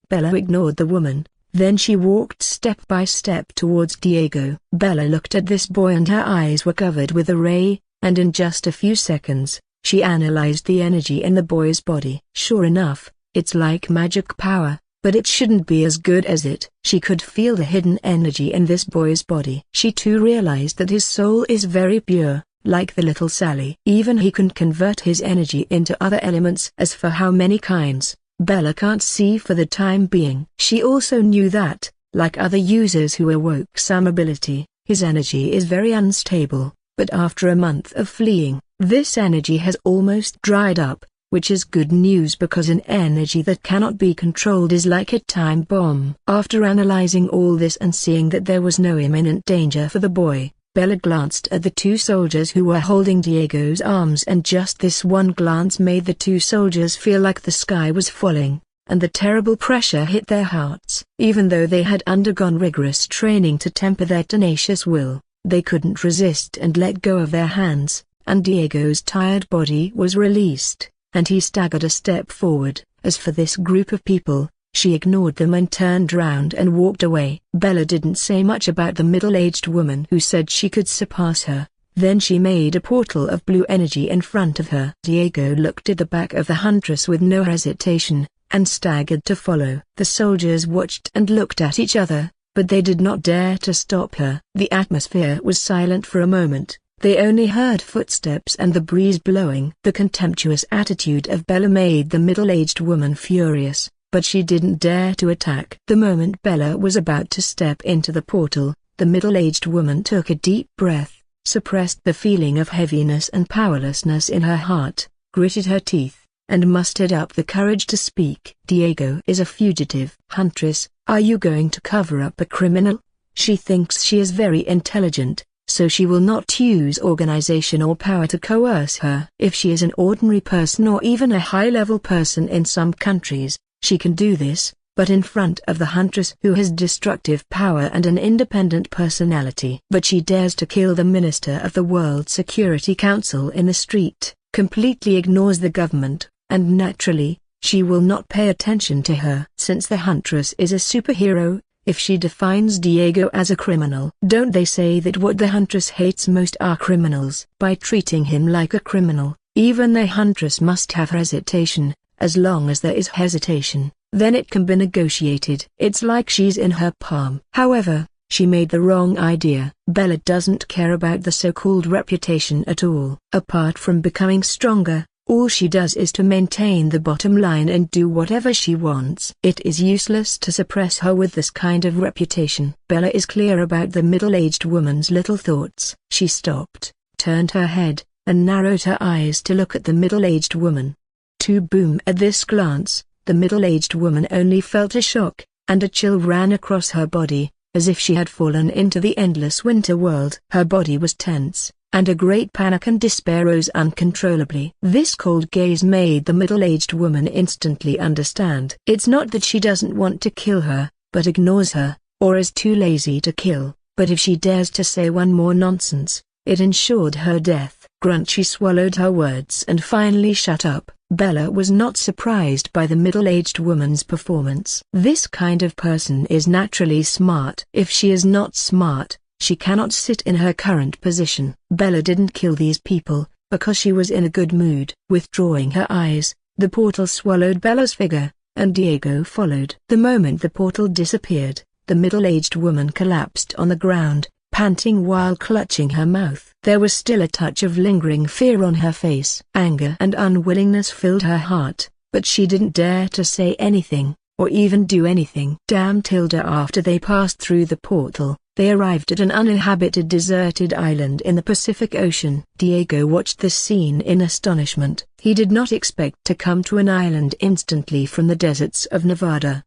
Bella ignored the woman. Then she walked step by step towards Diego. Bella looked at this boy and her eyes were covered with a ray, and in just a few seconds, she analyzed the energy in the boy's body. Sure enough, it's like magic power, but it shouldn't be as good as it. She could feel the hidden energy in this boy's body. She too realized that his soul is very pure, like the little Sally. Even he can convert his energy into other elements. As for how many kinds, Bella can't see for the time being. She also knew that, like other users who awoke some ability, his energy is very unstable, but after a month of fleeing, this energy has almost dried up, which is good news because an energy that cannot be controlled is like a time bomb. After analyzing all this and seeing that there was no imminent danger for the boy, Bella glanced at the two soldiers who were holding Diego's arms, and just this one glance made the two soldiers feel like the sky was falling, and the terrible pressure hit their hearts. Even though they had undergone rigorous training to temper their tenacious will, they couldn't resist and let go of their hands, and Diego's tired body was released, and he staggered a step forward. As for this group of people, she ignored them and turned round and walked away. Bella didn't say much about the middle-aged woman who said she could surpass her, Then she made a portal of blue energy in front of her. Diego looked at the back of the huntress with no hesitation, and staggered to follow. The soldiers watched and looked at each other, but they did not dare to stop her. The atmosphere was silent for a moment. They only heard footsteps and the breeze blowing. The contemptuous attitude of Bella made the middle-aged woman furious, but she didn't dare to attack. The moment Bella was about to step into the portal, the middle-aged woman took a deep breath, suppressed the feeling of heaviness and powerlessness in her heart, gritted her teeth, and mustered up the courage to speak. Diego is a fugitive. Huntress, are you going to cover up a criminal? She thinks she is very intelligent, so she will not use organization or power to coerce her. If she is an ordinary person or even a high-level person in some countries, she can do this, but in front of the huntress who has destructive power and an independent personality. But she dares to kill the minister of the World Security Council in the street, completely ignores the government, and naturally, she will not pay attention to her. Since the huntress is a superhero, if she defines Diego as a criminal, don't they say that what the huntress hates most are criminals? By treating him like a criminal, even the huntress must have hesitation. As long as there is hesitation, then it can be negotiated. It's like she's in her palm. However, she made the wrong idea. Bella doesn't care about the so-called reputation at all. Apart from becoming stronger, all she does is to maintain the bottom line and do whatever she wants. It is useless to suppress her with this kind of reputation. Bella is clear about the middle-aged woman's little thoughts. She stopped, turned her head, and narrowed her eyes to look at the middle-aged woman. To boom! At this glance, the middle-aged woman only felt a shock, and a chill ran across her body, as if she had fallen into the endless winter world. Her body was tense, and a great panic and despair rose uncontrollably. This cold gaze made the middle-aged woman instantly understand. It's not that she doesn't want to kill her, but ignores her, or is too lazy to kill, but if she dares to say one more nonsense, it ensured her death. Grunt. She swallowed her words and finally shut up. Bella was not surprised by the middle-aged woman's performance. This kind of person is naturally smart. If she is not smart, she cannot sit in her current position. Bella didn't kill these people, because she was in a good mood. Withdrawing her eyes, the portal swallowed Bella's figure, and Diego followed. The moment the portal disappeared, the middle-aged woman collapsed on the ground, panting while clutching her mouth. There was still a touch of lingering fear on her face. Anger and unwillingness filled her heart, but she didn't dare to say anything, or even do anything. Damn Tilda. After they passed through the portal, they arrived at an uninhabited deserted island in the Pacific Ocean. Diego watched this scene in astonishment. He did not expect to come to an island instantly from the deserts of Nevada.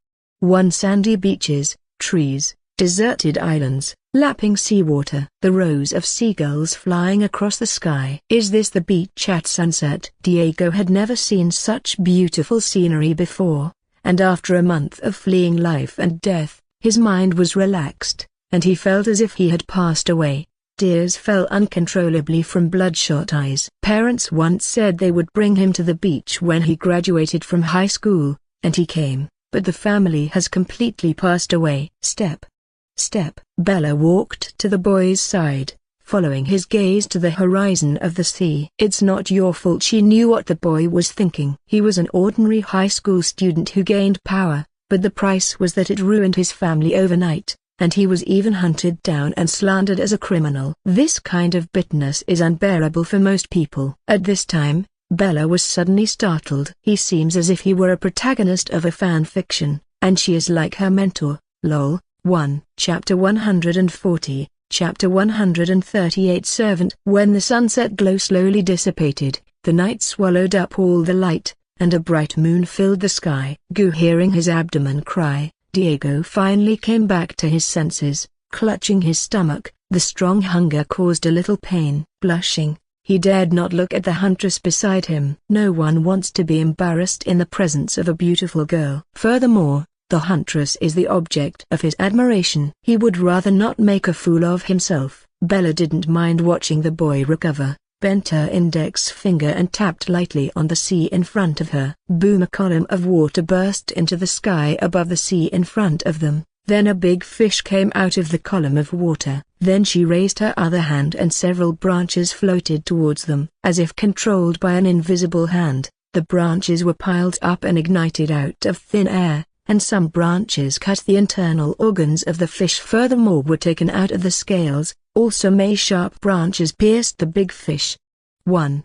Sandy beaches, trees, deserted islands, lapping seawater. The rows of seagulls flying across the sky. Is this the beach at sunset? Diego had never seen such beautiful scenery before, and after a month of fleeing life and death, his mind was relaxed, and he felt as if he had passed away. Tears fell uncontrollably from bloodshot eyes. Parents once said they would bring him to the beach when he graduated from high school, and he came, but the family has completely passed away. Step. Bella walked to the boy's side, following his gaze to the horizon of the sea. It's not your fault. She knew what the boy was thinking. He was an ordinary high school student who gained power, but the price was that it ruined his family overnight, and he was even hunted down and slandered as a criminal. This kind of bitterness is unbearable for most people. At this time, Bella was suddenly startled. He seems as if he were a protagonist of a fan fiction, and she is like her mentor. Lol. 1. Chapter 140, Chapter 138. Servant. When the sunset glow slowly dissipated, the night swallowed up all the light, and a bright moon filled the sky. Hearing his abdomen cry, Diego finally came back to his senses. Clutching his stomach, the strong hunger caused a little pain. Blushing, he dared not look at the huntress beside him. No one wants to be embarrassed in the presence of a beautiful girl. Furthermore, the huntress is the object of his admiration. He would rather not make a fool of himself. Bella didn't mind watching the boy recover, bent her index finger and tapped lightly on the sea in front of her. Boom! A column of water burst into the sky above the sea in front of them, Then a big fish came out of the column of water. Then she raised her other hand and several branches floated towards them. As if controlled by an invisible hand, the branches were piled up and ignited out of thin air, and some branches cut the internal organs of the fish. Furthermore were taken out of the scales, also many sharp branches pierced the big fish. 1.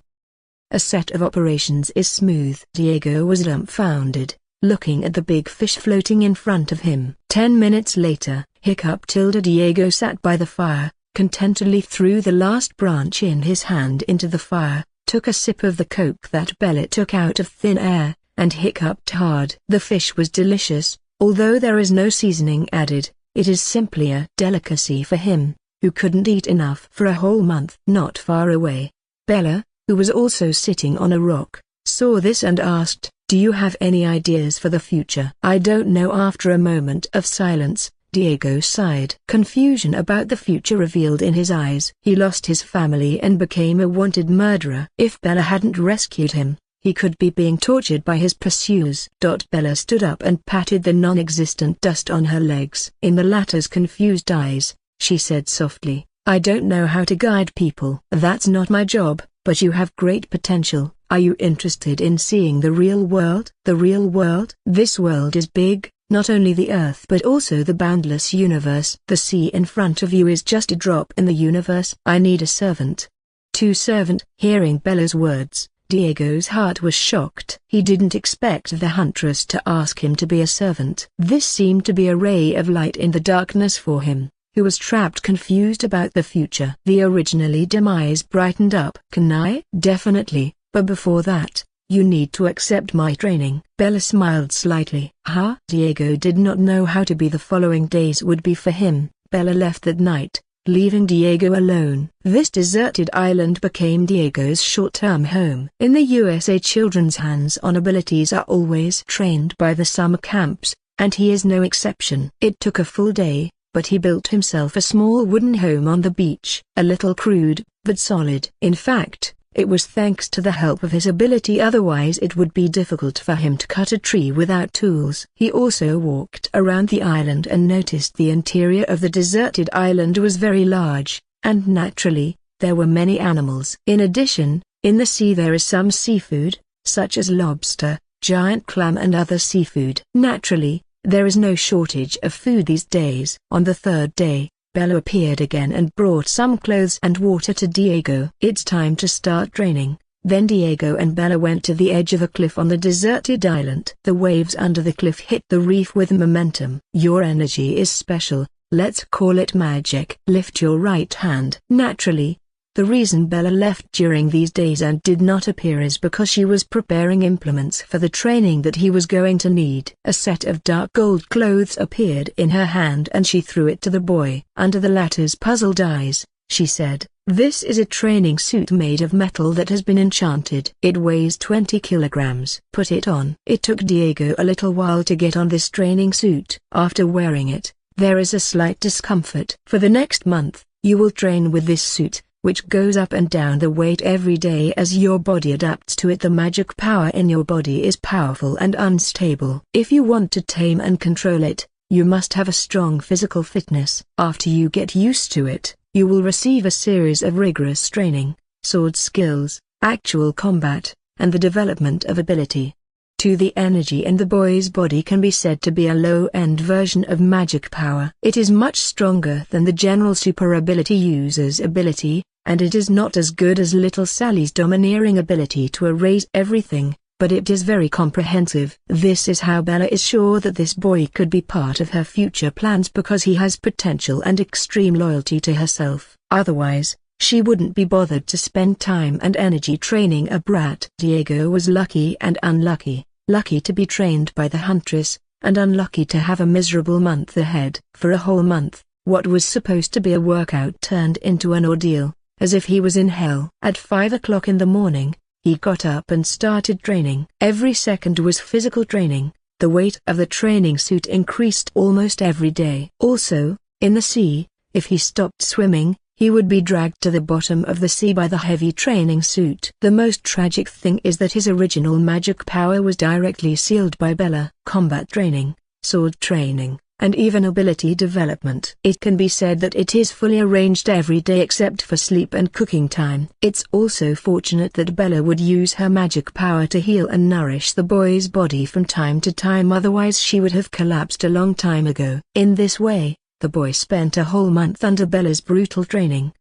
A set of operations is smooth. Diego was dumbfounded, looking at the big fish floating in front of him. 10 minutes later, Diego sat by the fire, contentedly threw the last branch in his hand into the fire, took a sip of the coke that Bella took out of thin air, and hiccuped hard. The fish was delicious, although there is no seasoning added. It is simply a delicacy for him, who couldn't eat enough for a whole month. Not far away, Bella, who was also sitting on a rock, saw this and asked, "Do you have any ideas for the future?" "I don't know." After a moment of silence, Diego sighed. Confusion about the future revealed in his eyes. He lost his family and became a wanted murderer. If Bella hadn't rescued him, he could be being tortured by his pursuers. Bella stood up and patted the non-existent dust on her legs. In the latter's confused eyes, she said softly, "I don't know how to guide people." "That's not my job, but you have great potential. Are you interested in seeing the real world?" "The real world?" "This world is big, not only the Earth but also the boundless universe. The sea in front of you is just a drop in the universe. I need a servant." "To servant?" Hearing Bella's words, Diego's heart was shocked. He didn't expect the huntress to ask him to be a servant. This seemed to be a ray of light in the darkness for him, who was trapped confused about the future. The originally dim eyes brightened up. "Can I?" "Definitely, but before that, you need to accept my training." Bella smiled slightly. "Huh?" Diego did not know how to be the following days would be for him. Bella left that night, leaving Diego alone. This deserted island became Diego's short-term home. In the USA, children's hands-on abilities are always trained by the summer camps, and he is no exception. It took a full day, but he built himself a small wooden home on the beach. A little crude, but solid. In fact, it was thanks to the help of his ability, otherwise it would be difficult for him to cut a tree without tools. He also walked around the island and noticed the interior of the deserted island was very large, and naturally, there were many animals. In addition, in the sea there is some seafood, such as lobster, giant clam and other seafood. Naturally, there is no shortage of food these days. On the third day, Bella appeared again and brought some clothes and water to Diego. "It's time to start training." Then Diego and Bella went to the edge of a cliff on the deserted island. The waves under the cliff hit the reef with momentum. "Your energy is special, let's call it magic. Lift your right hand." Naturally, the reason Bella left during these days and did not appear is because she was preparing implements for the training that he was going to need. A set of dark gold clothes appeared in her hand and she threw it to the boy. Under the latter's puzzled eyes, she said, "This is a training suit made of metal that has been enchanted. It weighs 20 kilograms. Put it on." It took Diego a little while to get on this training suit. After wearing it, there is a slight discomfort. "For the next month, you will train with this suit, which goes up and down the weight every day as your body adapts to it. The magic power in your body is powerful and unstable. If you want to tame and control it, you must have a strong physical fitness. After you get used to it, you will receive a series of rigorous training, sword skills, actual combat, and the development of ability." To the energy in the boy's body can be said to be a low-end version of magic power. It is much stronger than the general super ability user's ability, and it is not as good as little Sally's domineering ability to erase everything, but it is very comprehensive. This is how Bella is sure that this boy could be part of her future plans, because he has potential and extreme loyalty to herself. Otherwise, she wouldn't be bothered to spend time and energy training a brat. Diego was lucky and unlucky. Lucky to be trained by the huntress, and unlucky to have a miserable month ahead. For a whole month, what was supposed to be a workout turned into an ordeal, as if he was in hell. At 5 o'clock in the morning, he got up and started training. Every second was physical training. The weight of the training suit increased almost every day. Also, in the sea, if he stopped swimming, he would be dragged to the bottom of the sea by the heavy training suit. The most tragic thing is that his original magic power was directly sealed by Bella. Combat training, sword training, and even ability development. It can be said that it is fully arranged every day except for sleep and cooking time. It's also fortunate that Bella would use her magic power to heal and nourish the boy's body from time to time, otherwise she would have collapsed a long time ago. In this way, the boy spent a whole month under Bella's brutal training,